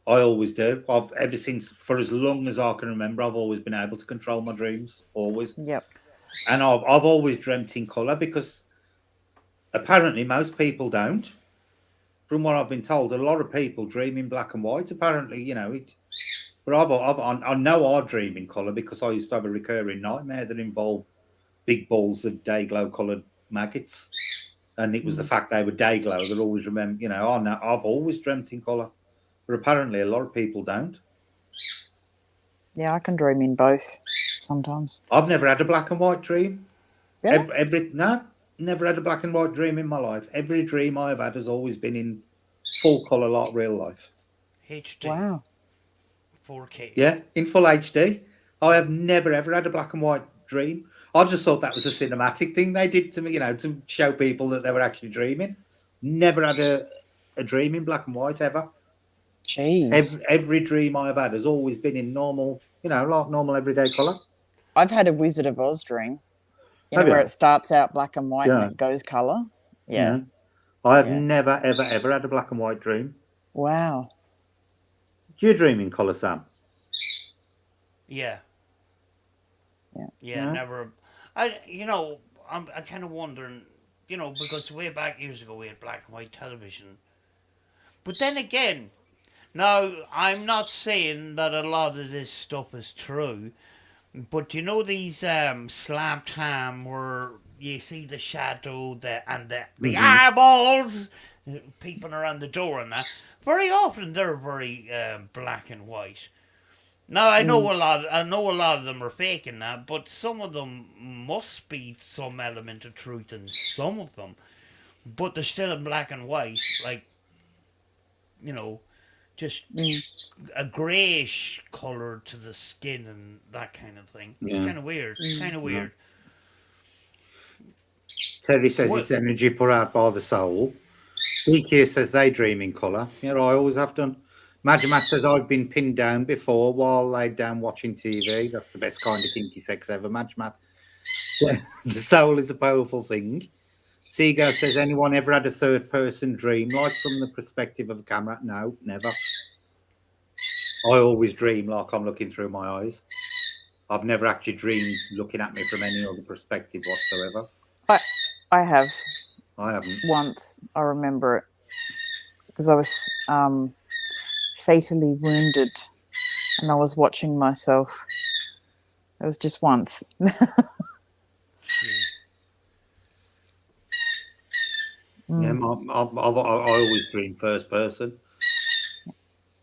I always do. I've ever since for as long as I can remember, I've always been able to control my dreams. Always. Yep. And I've always dreamt in colour because apparently most people don't. From what I've been told, a lot of people dream in black and white. Apparently, but I know I dream in colour because I used to have a recurring nightmare that involved big balls of day glow coloured maggots, and it was the fact they were day glow that always remember. I've always dreamt in colour, but apparently a lot of people don't. Yeah, I can dream in both sometimes. I've never had a black and white dream. Really? Never had a black and white dream in my life. Every dream I've had has always been in full colour, like real life. HD. Wow. 4K. Yeah, in full HD. I have never ever had a black and white dream. I just thought that was a cinematic thing they did to me, to show people that they were actually dreaming. Never had a dream in black and white ever. Jeez. Every dream I've had has always been in normal, like normal everyday colour. I've had a Wizard of Oz dream. Have Where you? it starts out black and white Yeah. and it goes colour. Yeah. I have never, ever, ever had a black and white dream. Wow. Do you dream in colour, Sam? Yeah. Yeah. Yeah, never. I'm kind of wondering, because way back years ago we had black and white television. But then again, now I'm not saying that a lot of this stuff is true, but these slam time where you see the shadow and the eyeballs peeping around the door and that. Very often they're very black and white. Now I know a lot of them are faking that, but some of them must be some element of truth in some of them. But they're still in black and white, like just a greyish colour to the skin and that kind of thing. It's kind of weird. Kind of weird. Terry says What? it's energy put out by the soul. DQ says they dream in colour. Yeah, I always have done. Matt says I've been pinned down before while laid down watching TV. That's the best kind of kinky sex ever, Matt. The soul is a powerful thing. Seagull says, anyone ever had a third person dream, like from the perspective of a camera? No, never. I always dream like I'm looking through my eyes. I've never actually dreamed looking at me from any other perspective whatsoever. I have I haven't. once. I remember it because I was fatally wounded, and I was watching myself. It was just once. Yeah, I always dream first person.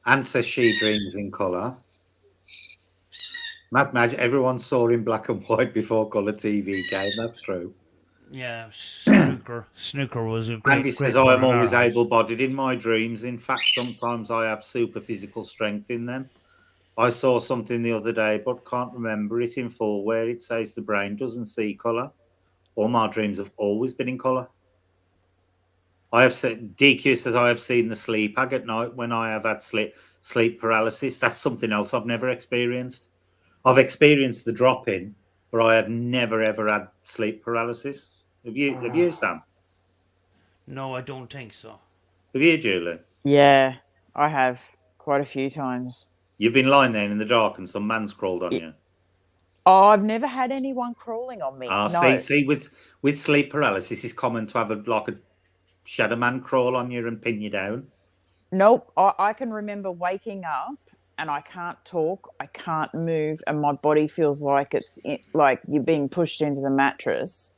Anne says she dreams in colour. Mad Magic, everyone saw in black and white before colour TV came. That's true. Yeah, snooker was a great. Andy says I am always able-bodied in my dreams. In fact, sometimes I have super physical strength in them. I saw something the other day, but can't remember it in full, where it says the brain doesn't see colour. All my dreams have always been in colour. I have said, DQ says I have seen the sleep hag at night when I have had sleep paralysis. That's something else I've never experienced. I've experienced the drop-in, but I have never ever had sleep paralysis. Have you, Sam? No, I don't think so. Have you, Julie? Yeah, I have quite a few times. You've been lying there in the dark and some man's crawled on you. Oh, I've never had anyone crawling on me. Ah, no. see, with sleep paralysis, it's common to have a shadow man crawl on you and pin you down. Nope. I can remember waking up and I can't talk, I can't move, and my body feels like like you're being pushed into the mattress,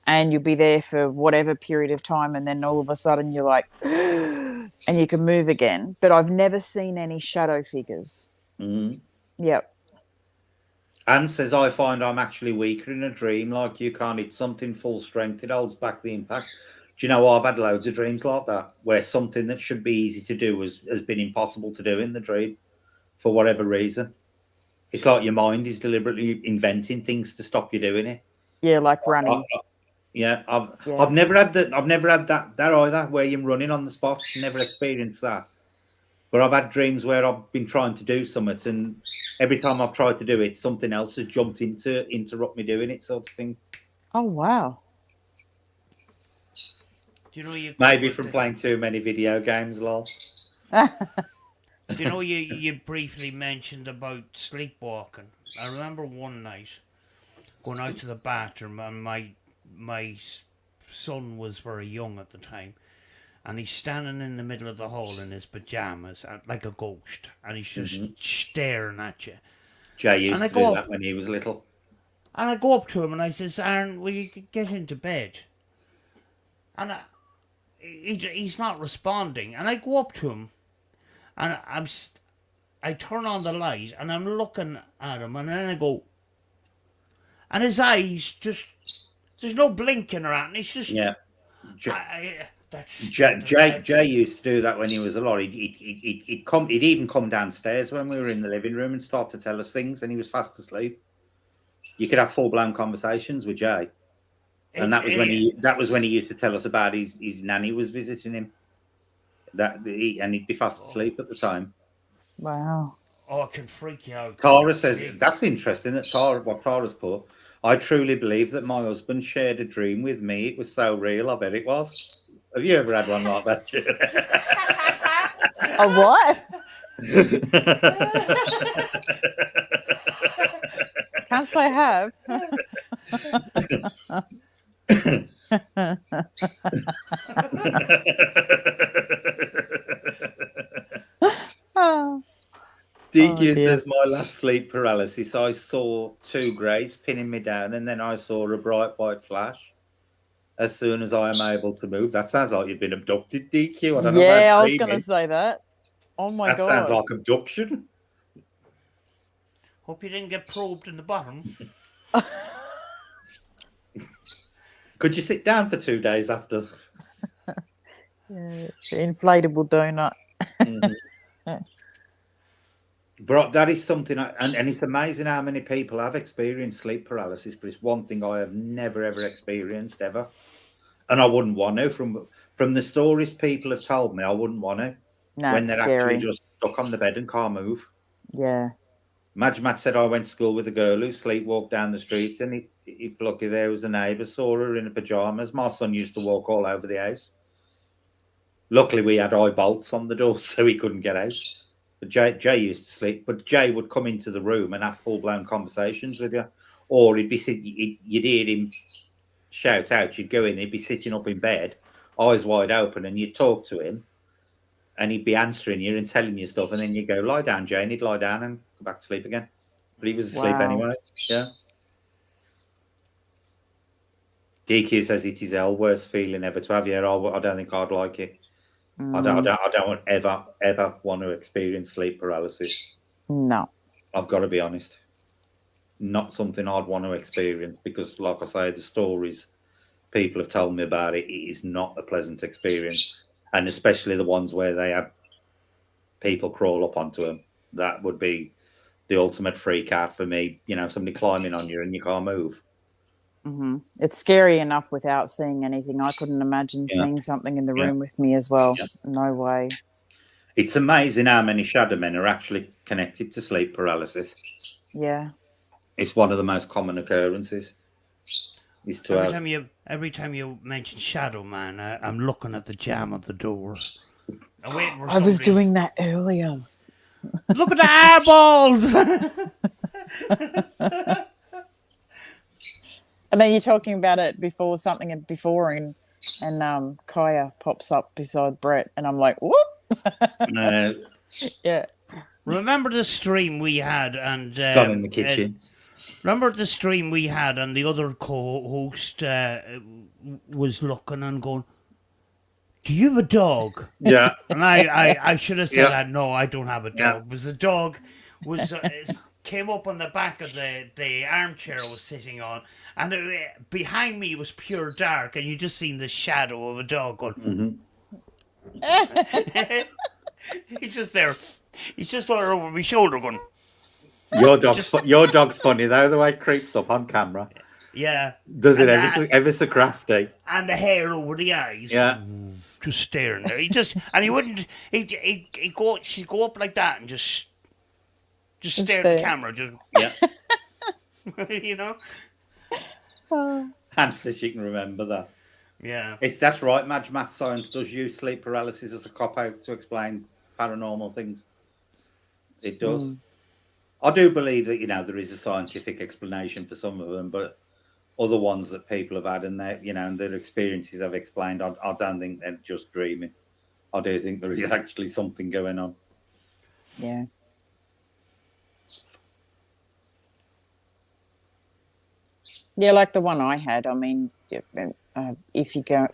and you'll be there for whatever period of time, and then all of a sudden you're like, and you can move again. But I've never seen any shadow figures. Mm-hmm. Yep. Anne says, I find I'm actually weaker in a dream, like you can't hit something full strength, it holds back the impact. Do you know, I've had loads of dreams like that, where something that should be easy to do has been impossible to do in the dream for whatever reason. It's like your mind is deliberately inventing things to stop you doing it. Yeah, like running. I've never had that either, where you're running on the spot. Never experienced that. But I've had dreams where I've been trying to do something, and every time I've tried to do it, something else has jumped in to interrupt me doing it, sort of thing. Oh, wow. Do you know maybe from playing too many video games, lol. Do you know you briefly mentioned about sleepwalking? I remember one night going out to the bathroom, and my son was very young at the time, and he's standing in the middle of the hall in his pajamas like a ghost, and he's just staring at you. Jay used to do that when he was little. And I go up to him and I says, Aaron, will you get into bed? And he's not responding. And I go up to him, and I turn on the light, and I'm looking at him, and then I go, and his eyes just, there's no blinking or anything. It's just, yeah. Jay used to do that when he was a lot. He'd even come downstairs when we were in the living room and start to tell us things, and he was fast asleep. You could have full-blown conversations with Jay, and that was when he used to tell us about his nanny was visiting him. And he'd be fast asleep at the time. Wow. Oh, it can freak you out. Tara says that's interesting. What Tara's put. I truly believe that my husband shared a dream with me. It was so real. I bet it was. Have you ever had one like that, Julie? A what? Can't say I have. DQ says, my last sleep paralysis, I saw two greys pinning me down, and then I saw a bright white flash as soon as I am able to move. That sounds like you've been abducted, DQ. I don't know. Yeah, I was going to say that. Oh, my God. That sounds like abduction. Hope you didn't get probed in the bottom. Could you sit down for 2 days after? Yeah, inflatable donut. But that is something, and it's amazing how many people have experienced sleep paralysis. But it's one thing I have never ever experienced ever, and I wouldn't want to. From the stories people have told me, I wouldn't want to. No, When it's they're actually scary. just stuck on the bed and can't move. Yeah. Matt said I went to school with a girl who sleepwalked down the streets, and if lucky there was a neighbour saw her in her pajamas. My son used to walk all over the house. Luckily, we had eye bolts on the door, so he couldn't get out. But Jay used to sleep, but Jay would come into the room and have full blown conversations with you, or he'd be sitting. You'd hear him shout out. You'd go in. He'd be sitting up in bed, eyes wide open, and you'd talk to him, and he'd be answering you and telling you stuff, and then you go lie down, Jay, and he'd lie down and go back to sleep again. But he was asleep Wow. anyway. Yeah. DQ says it is hell, worst feeling ever to have. Yeah, I don't think I'd like it. I don't ever want to experience sleep paralysis. No. I've got to be honest. Not something I'd want to experience because, like I say, the stories people have told me about it, it is not a pleasant experience. And especially the ones where they have people crawl up onto them. That would be the ultimate freak out for me. You know, somebody climbing on you and you can't move. Mm-hmm. It's scary enough without seeing anything. I couldn't imagine seeing something in the room with me as well. Yeah. No way. It's amazing how many shadow men are actually connected to sleep paralysis. Yeah. It's one of the most common occurrences. Every time you mention shadow man, I'm looking at the jamb of the door. I was doing that earlier. Look at the eyeballs! And then you're talking about it before and Kaya pops up beside Brett, and I'm like, whoop! Yeah. Remember the stream we had, and Scott in the kitchen. Remember the stream we had, and the other co-host was looking and going, "Do you have a dog?" Yeah. And I should have said that. No, I don't have a dog. Because the dog was came up on the back of the armchair I was sitting on, and behind me was pure dark, and you just seen the shadow of a dog going. Mm-hmm. He's just there. He's just over my shoulder going. Your dog's funny though. The way it creeps up on camera. Yeah. Does it ever so crafty? And the hair over the eyes. Yeah. Just staring there. He wouldn't. She'd go up like that and just stare at the camera. You know. And so she can remember that. Yeah. That's right. Matt Science does use sleep paralysis as a cop out to explain paranormal things. It does. I do believe that there is a scientific explanation for some of them, but other ones that people have had and their experiences I've explained, I don't think they're just dreaming. I do think there is actually something going on. Yeah. Yeah, like the one I had. I mean, if you go,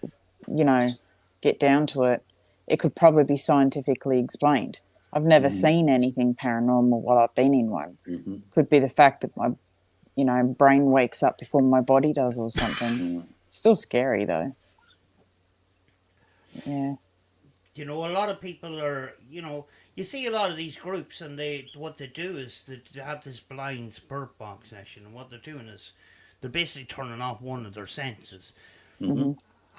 get down to it, it could probably be scientifically explained. I've never seen anything paranormal while I've been in one. Mm-hmm. Could be the fact that my, brain wakes up before my body does or something. Still scary though. Yeah. A lot of people are, you see a lot of these groups, and what they do is they have this blind spirit box session, and what they're doing is they're basically turning off one of their senses. Mm-hmm.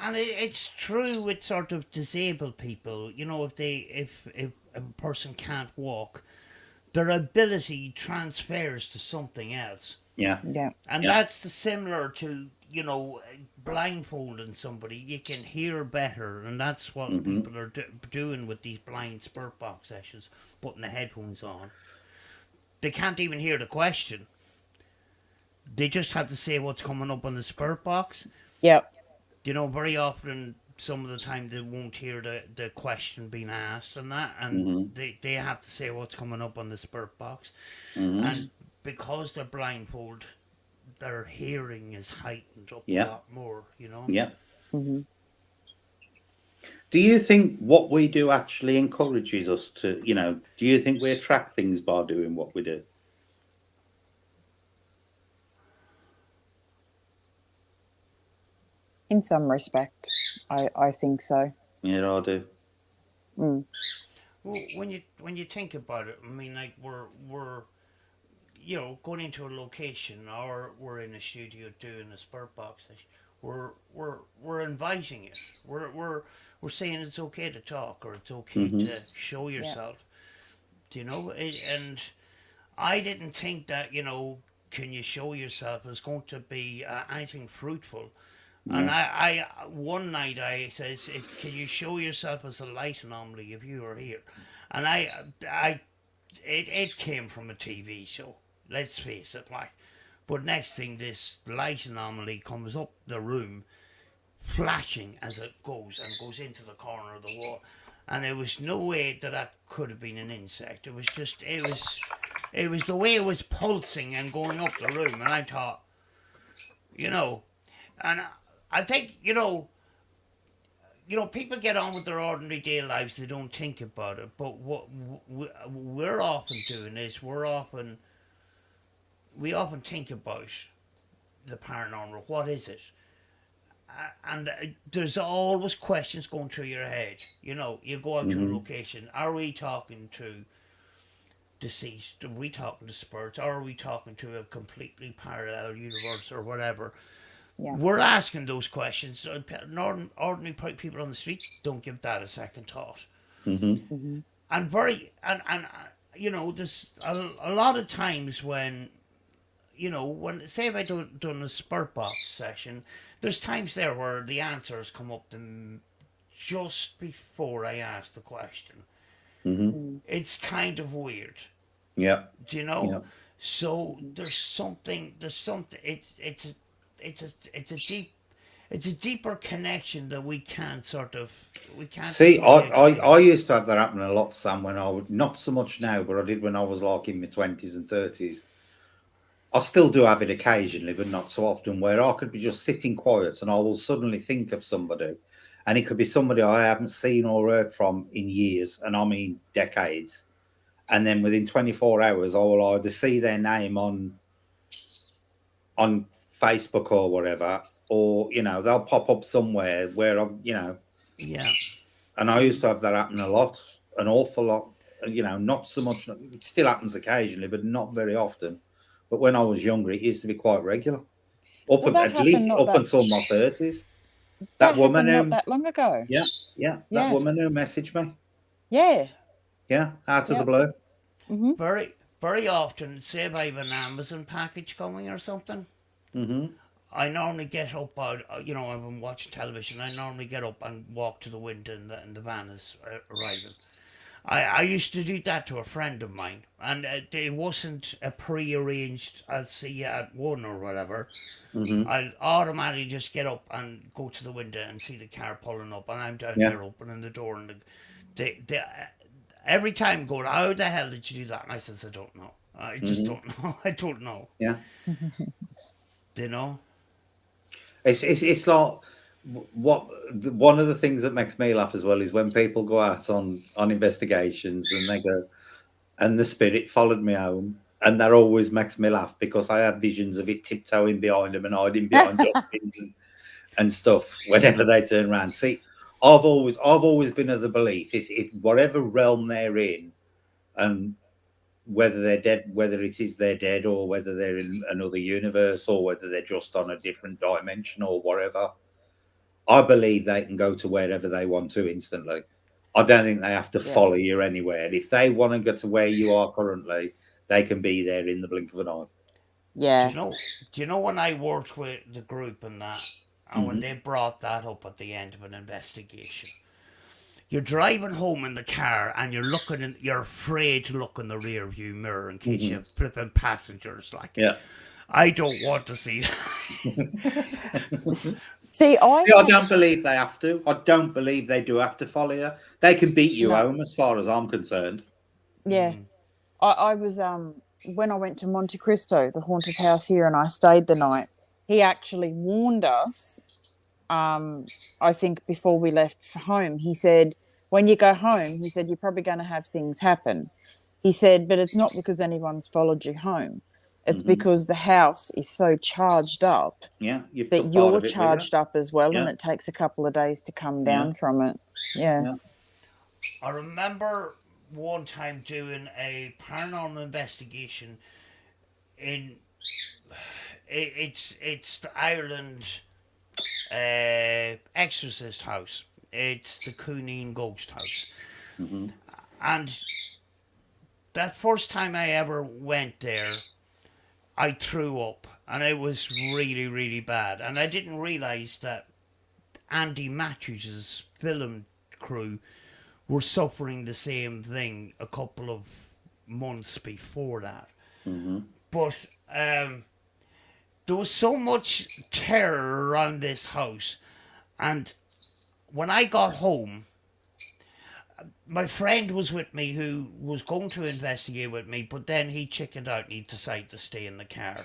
And it's true with sort of disabled people. If a person can't walk, their ability transfers to something else. Yeah. And that's similar to, blindfolding somebody. You can hear better, and that's what people are doing with these blind spirit box sessions, putting the headphones on. They can't even hear the question. They just have to say what's coming up on the spirit box. Yep. Very often, some of the time, they won't hear the question being asked and that, and they have to say what's coming up on the spirit box. And because they're blindfolded, their hearing is heightened up a lot more, Yeah. Mm-hmm. Do you think what we do actually encourages us to, do you think we attract things by doing what we do? In some respect, I think so. Yeah, I do. Well, when you think about it, I mean, like we're going into a location, or we're in a studio doing a spirit box session. We're inviting it. We're saying it's okay to talk, or it's okay Mm-hmm. to show yourself. Do you know? And I didn't think that can you show yourself is going to be anything fruitful. And Yeah. I one night I says, "Can you show yourself as a light anomaly if you were here?" And it came from a TV show. Let's face it, like. But next thing, this light anomaly comes up the room, flashing as it goes into the corner of the wall, and there was no way that could have been an insect. It was just it was the way it was pulsing and going up the room, and I thought, you know, and I think people get on with their ordinary day lives. They don't think about it. But what we're often doing is we often think about the paranormal. What is it? And there's always questions going through your head. You go out to a Mm-hmm. location. Are we talking to deceased? Are we talking to spirits? Or are we talking to a completely parallel universe or whatever? Yeah. We're asking those questions. Ordinary people on the street don't give that a second thought. Mm-hmm. Mm-hmm. And there's a lot of times when say if I done a spirit box session, there's times there where the answers come up just before I ask the question. Mm-hmm. It's kind of weird, Yeah. do you know? Yeah. So there's something. It's a deeper connection that we can't See, fully explain. I used to have that happen a lot, Sam, when I would, not so much now, but I did when I was like in my 20s and 30s. I still do have it occasionally, but not so often, where I could be just sitting quiet and I will suddenly think of somebody. And it could be somebody I haven't seen or heard from in years, and I mean decades. And then within 24 hours, I will either see their name on Facebook or whatever, or they'll pop up somewhere where I'm. Yeah. And I used to have that happen a lot, an awful lot. Not so much. It still happens occasionally, but not very often. But when I was younger, it used to be quite regular. Well, that At happened least not up that until my 30s. That that woman happened not that long ago. yeah, that Yeah. woman who messaged me, Yeah. yeah, out of the Yep. blue. Mm-hmm. Very, very often, say if I have an Amazon package coming or something, Mm-hmm. I normally get up out, I've been watching television, I normally get up and walk to the window and the van is arriving. I used to do that to a friend of mine, and it wasn't a pre-arranged, I'll see you at 1 or whatever. Mm-hmm. I'll automatically just get up and go to the window and see the car pulling up, and I'm down Yeah. there opening the door, and every time going, how the hell did you do that? And I says, I don't know. I just Mm-hmm. don't know. I don't know. Yeah. You know? It's like one of the things that makes me laugh as well is when people go out on investigations and they go, and the spirit followed me home, and that always makes me laugh because I have visions of it tiptoeing behind them and hiding behind dustbins and stuff whenever they turn around. See, I've always been of the belief if whatever realm they're in, and whether they're dead, whether it is they're dead, or whether they're in another universe, or whether they're just on a different dimension or whatever, I believe they can go to wherever they want to instantly. I don't think they have to Yeah. follow you anywhere. If they want to go to where you are currently, they can be there in the blink of an eye. Do Yeah. you know when I worked with the group and that, and when Mhm. they brought that up at the end of an investigation, you're driving home in the car and you're afraid to look in the rear view mirror in case Mhm. you're flipping passengers. Like, Yeah. I don't want to see See, I Yeah, I had don't believe they have to. I don't believe they do have to follow you. They can beat you no. home as far as I'm concerned. Yeah. I was when I went to Monte Cristo, the haunted house here, and I stayed the night. He actually warned us. I think before we left home, he said, "When you go home," he said, "you're probably going to have things happen." He said, "But it's not because anyone's followed you home. It's Mhm. because the house is so charged up Yeah, you've took that part you're of it with you. charged up as well, and Yeah, it takes a couple of days to come yeah, down from it." Yeah. yeah. I remember one time doing a paranormal investigation in it's the Ireland exorcist house. It's the Cuneen ghost house. Mm-hmm. And that first time I ever went there, I threw up, and it was really, really bad. And I didn't realize that Andy Matthews' film crew were suffering the same thing a couple of months before that. Mm-hmm. But there was so much terror around this house, and when I got home, my friend was with me who was going to investigate with me, but then he chickened out and he decided to stay in the car.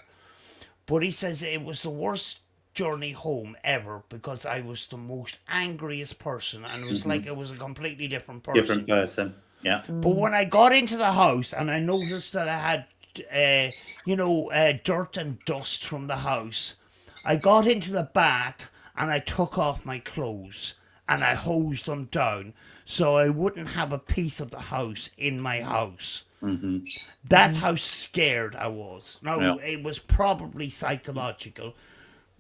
But he says it was the worst journey home ever because I was the most angriest person, and it was like it was a completely different person. Different person, yeah. But when I got into the house and I noticed that I had, dirt and dust from the house, I got into the bath and I took off my clothes and I hosed them down so I wouldn't have a piece of the house in my house. Mm-hmm. That's how scared I was. Now, Yeah. it was probably psychological,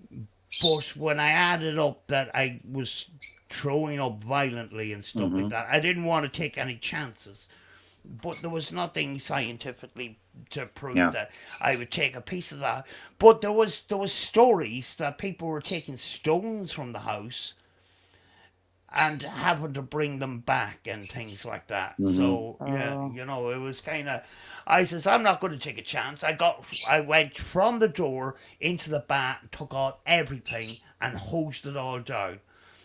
but when I added up that I was throwing up violently and stuff like that, I didn't want to take any chances. But there was nothing scientifically to prove that I would take a piece of that. But there was stories that people were taking stones from the house and having to bring them back and things like that. So yeah, it was kind of. I says I'm not going to take a chance. I went from the door into the bath, took out everything, and hosed it all down.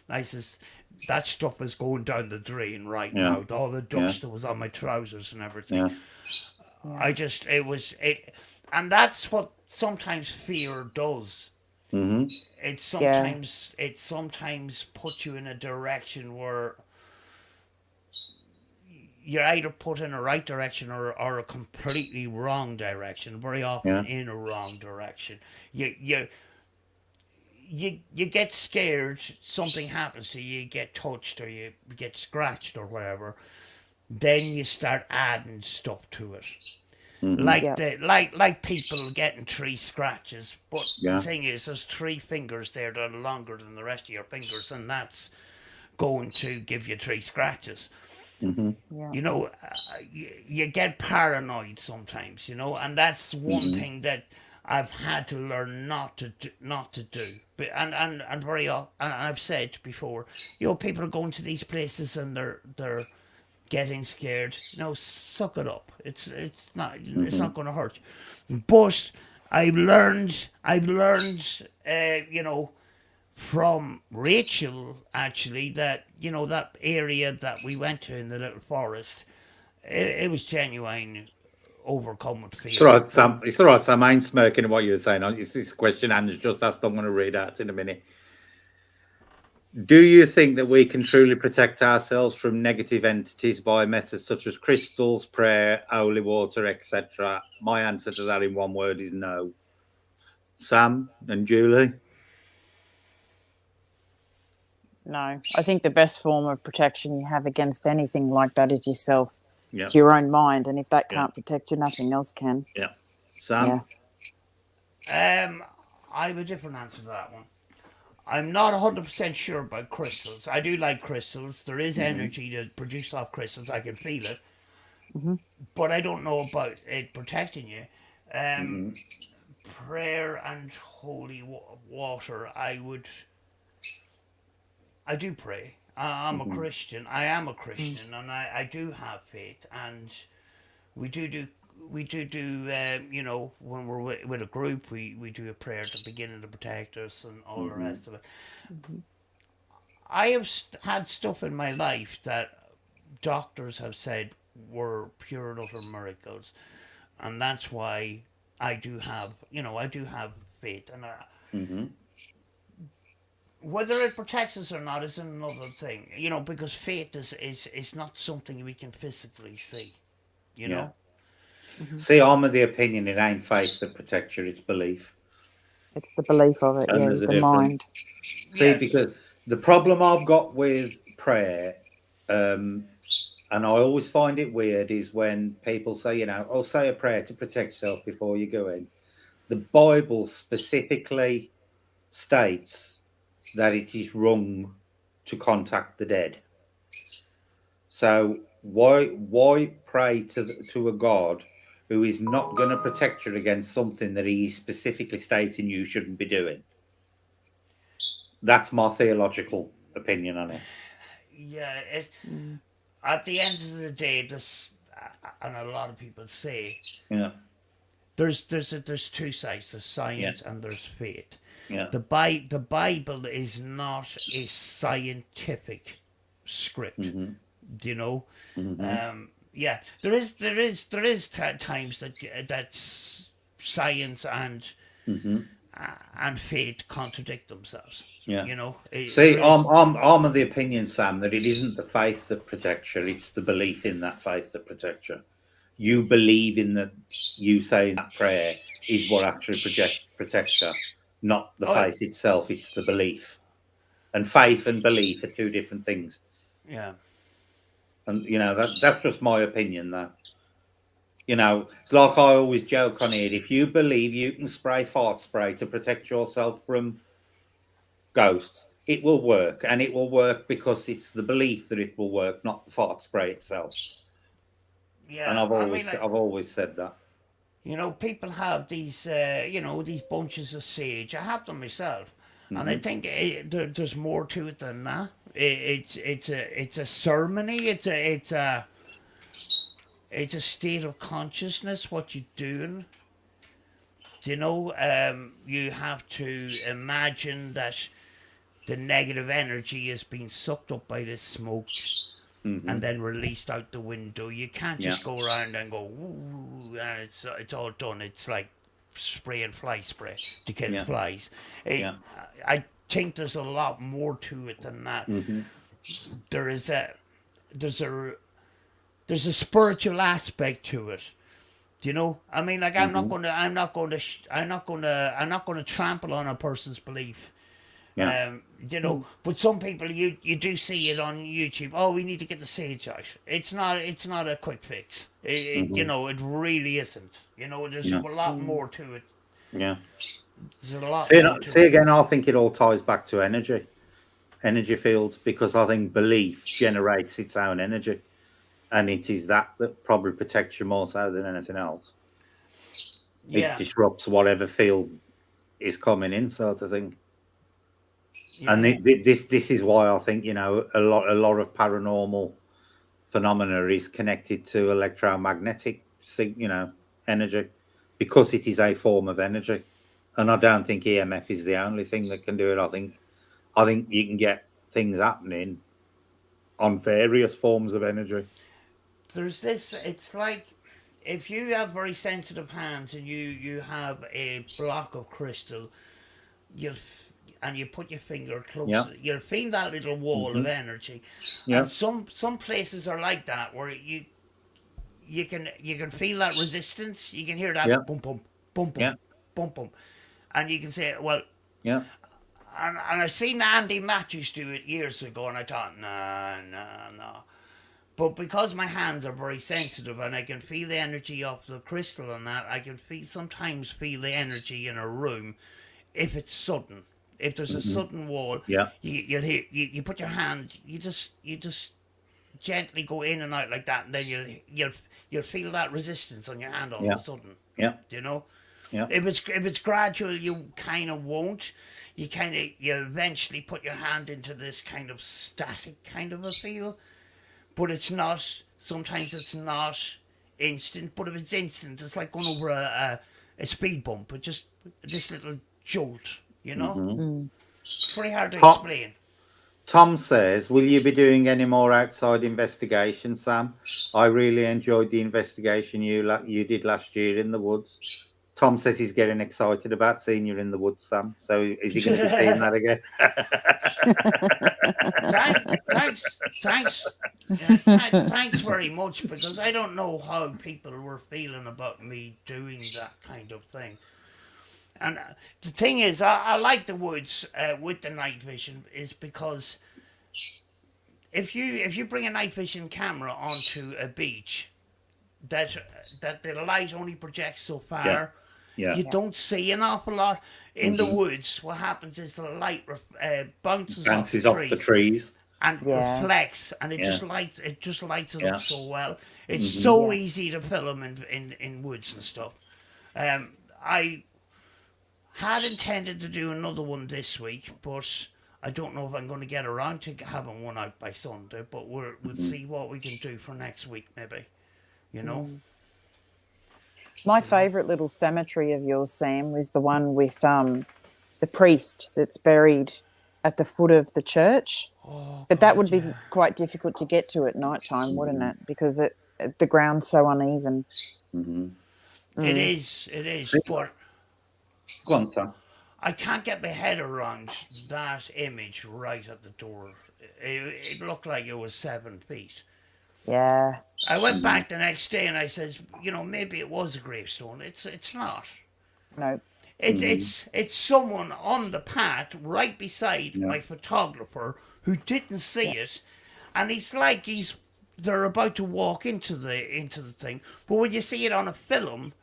I says that stuff is going down the drain right now. All the dust that was on my trousers and everything. And that's what sometimes fear does. Mm-hmm. It sometimes puts you in a direction where you're either put in a right direction or a completely wrong direction. Very often in a wrong direction. You get scared. Something happens to you. You get touched or you get scratched or whatever. Then you start adding stuff to it. Mm-hmm. Like people getting 3 scratches, but the thing is, there's 3 fingers there that are longer than the rest of your fingers, and that's going to give you 3 scratches. Mm-hmm. You get paranoid sometimes, and that's one thing that I've had to learn not to do. But and very often, and I've said before, people are going to these places and they're getting scared. No, suck it up. It's not going to hurt you. But I've learned from Rachel actually that that area that we went to in the little forest, it was genuine overcome with fear. It's all right, Sam. I ain't smirking at what you're saying. It's this question Anne's just asked. I'm going to read out in a minute. Do you think that we can truly protect ourselves from negative entities by methods such as crystals, prayer, holy water, etc.? My answer to that in one word is no. Sam and Julie? No. I think the best form of protection you have against anything like that is yourself. Yeah. It's your own mind, and if that can't protect you, nothing else can. Yeah. Sam? Yeah. I have a different answer to that one. I'm not 100% sure about crystals. I do like crystals. There is energy that produced off crystals. I can feel it. Mm-hmm. But I don't know about it protecting you. Prayer and holy water, I do pray. I'm a Christian. I am a Christian, and I do have faith. And we do when we're with a group, we do a prayer at the beginning to protect us and all the rest of it. I have had stuff in my life that doctors have said were pure and utter miracles, and that's why I do have faith. And whether it protects us or not is another thing, because faith is not something we can physically see, know. See, I'm of the opinion it ain't faith that protects you, it's belief. It's the belief of it, the mind. See, because the problem I've got with prayer, And I always find it weird is when people say, oh, say a prayer to protect yourself before you go in. The Bible specifically states that it is wrong to contact the dead. So why pray to a God who is not going to protect you against something that he is specifically stating you shouldn't be doing? That's my theological opinion on it. Yeah, at the end of the day, this, and a lot of people say, Yeah, there's two sides. There's science and there's faith. yeah, The Bible is not a scientific script. Do you know? Yeah, there is times that science and faith contradict themselves. yeah. You know. See, I'm of the opinion, Sam, that it isn't the faith that protects you; it's the belief in that faith that protects you. You believe in that. You saying that prayer is what actually protects you, not the faith itself. It's the belief, and faith and belief are two different things. Yeah. And that's just my opinion. That it's like I always joke on it. If you believe you can spray fart spray to protect yourself from ghosts, it will work, and it will work because it's the belief that it will work, not the fart spray itself. Yeah, And I've always said that. People have these, these bunches of sage. I have them myself, and I think there's more to it than that. It's a ceremony. It's a state of consciousness. What you're doing. You have to imagine that the negative energy is being sucked up by this smoke and then released out the window. You can't just go around and go, ooh, and it's all done. It's like spraying fly spray to kill flies. I think there's a lot more to it than that. There's a spiritual aspect to it. Do you know? I mean, like I'm not going to trample on a person's belief. Yeah. But some people you do see it on YouTube. Oh, we need to get the sage out. It's not a quick fix. It really isn't. There's a lot more to it. Yeah. There's a lot. See again, I think it all ties back to energy fields, because I think belief generates its own energy. And it is that probably protects you more so than anything else. Yeah. It disrupts whatever field is coming in, sort of thing. Yeah. And this is why I think a lot of paranormal phenomena is connected to electromagnetic energy, because it is a form of energy. And I don't think EMF is the only thing that can do it. I think you can get things happening on various forms of energy. There's this. It's like if you have very sensitive hands and you have a block of crystal, and you put your finger close, you'll feel that little wall of energy. And some places are like that, where you can feel that resistance. You can hear that boom boom boom boom boom boom, and you can say, well, yeah. And I've seen Andy Matthews do it years ago, and I thought, no. But because my hands are very sensitive and I can feel the energy of the crystal and that, I can sometimes feel the energy in a room if it's sudden. If there's a sudden wall, you'll hear, you put your hand, you just gently go in and out like that, and then you'll feel that resistance on your hand all of a sudden. Yeah. Do you know? Yeah. If it's gradual, you kind of won't. You eventually put your hand into this kind of static kind of a feel. But it's not, sometimes it's not instant, but if it's instant, it's like going over a speed bump, but just this little jolt, It's pretty hard to explain. Tom says, will you be doing any more outside investigations, Sam? I really enjoyed the investigation you did last year in the woods. Tom says he's getting excited about seeing you in the woods, Sam. So is he going to be seeing that again? Thanks very much, because I don't know how people were feeling about me doing that kind of thing. And the thing is, I like the woods with the night vision, is because if you bring a night vision camera onto a beach, that the light only projects so far. Yeah. You don't see an awful lot in the woods. What happens is the light bounces off the trees and Yeah. reflects, and it just lights it up so well. It's so easy to film in woods and stuff. I had intended to do another one this week, but I don't know if I'm going to get around to having one out by Sunday. But we'll see what we can do for next week, maybe. You know. My favourite little cemetery of yours, Sam, was the one with the priest that's buried at the foot of the church. Oh, but that would be quite difficult to get to at night time, wouldn't it? Because the ground's so uneven. It is, but Go on, Sam. I can't get my head around that image right at the door. It looked like it was 7 feet. Yeah. I went back the next day and I says, maybe it was a gravestone. It's not. No. It's someone on the path right beside my photographer who didn't see it, and it's like they're about to walk into the thing. But when you see it on a film,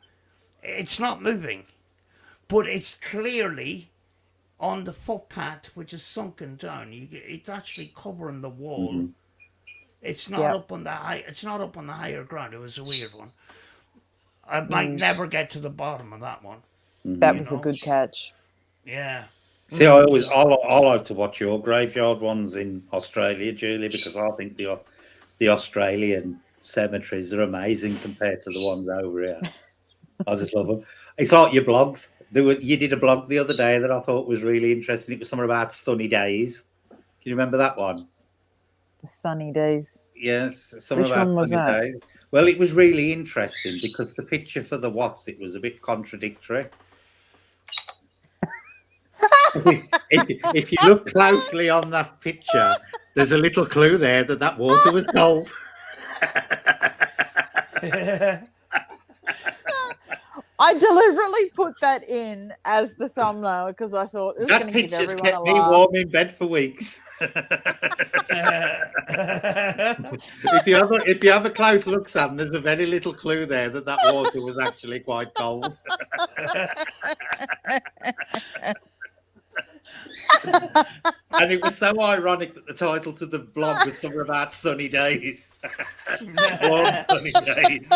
it's not moving, but it's clearly on the footpath which is sunken down. It's actually covering the wall. It's not up on the high. It's not up on the higher ground. It was a weird one. I might never get to the bottom of that one. That was a good catch. Yeah. See, I like to watch your graveyard ones in Australia, Julie, because I think the Australian cemeteries are amazing compared to the ones over here. I just love them. It's like your blogs. You did a blog the other day that I thought was really interesting. It was something about sunny days. Can you remember that one? The sunny days. Yes, Which one was that? days. Well, it was really interesting because the picture for the it was a bit contradictory. if you look closely on that picture, there's a little clue there that water was cold. I deliberately put that in as the thumbnail because I thought this is going to give everyone kept a me laugh. warm in bed for weeks. If you have a close look, Sam, there's a very little clue there that water was actually quite cold. And it was so ironic that the title to the blog was something about sunny days. Warm sunny days.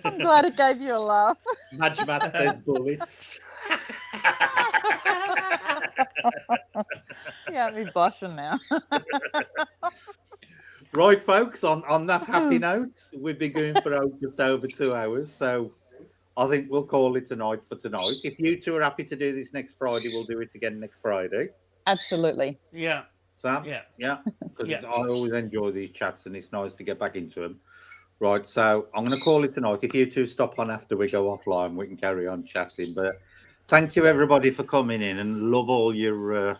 I'm glad it gave you a laugh. Madge says bullets. Yeah, me blushing now. Right, folks, on that happy note, we've been going for just over 2 hours, so I think we'll call it a night for tonight. If you two are happy to do this next Friday, we'll do it again next Friday. Absolutely. Yeah. Sam? Yeah. Because I always enjoy these chats and it's nice to get back into them. Right, so I'm going to call it tonight. If you two stop on after we go offline, we can carry on chatting. But thank you, everybody, for coming in, and love all your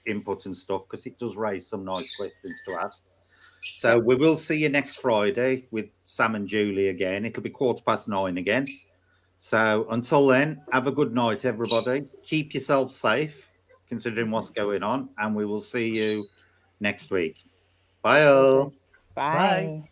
input and stuff, because it does raise some nice questions to ask. So we will see you next Friday with Sam and Julie again. It'll be 9:15 again. So until then, have a good night, everybody. Keep yourself safe, considering what's going on, and we will see you next week. Bye all. Bye.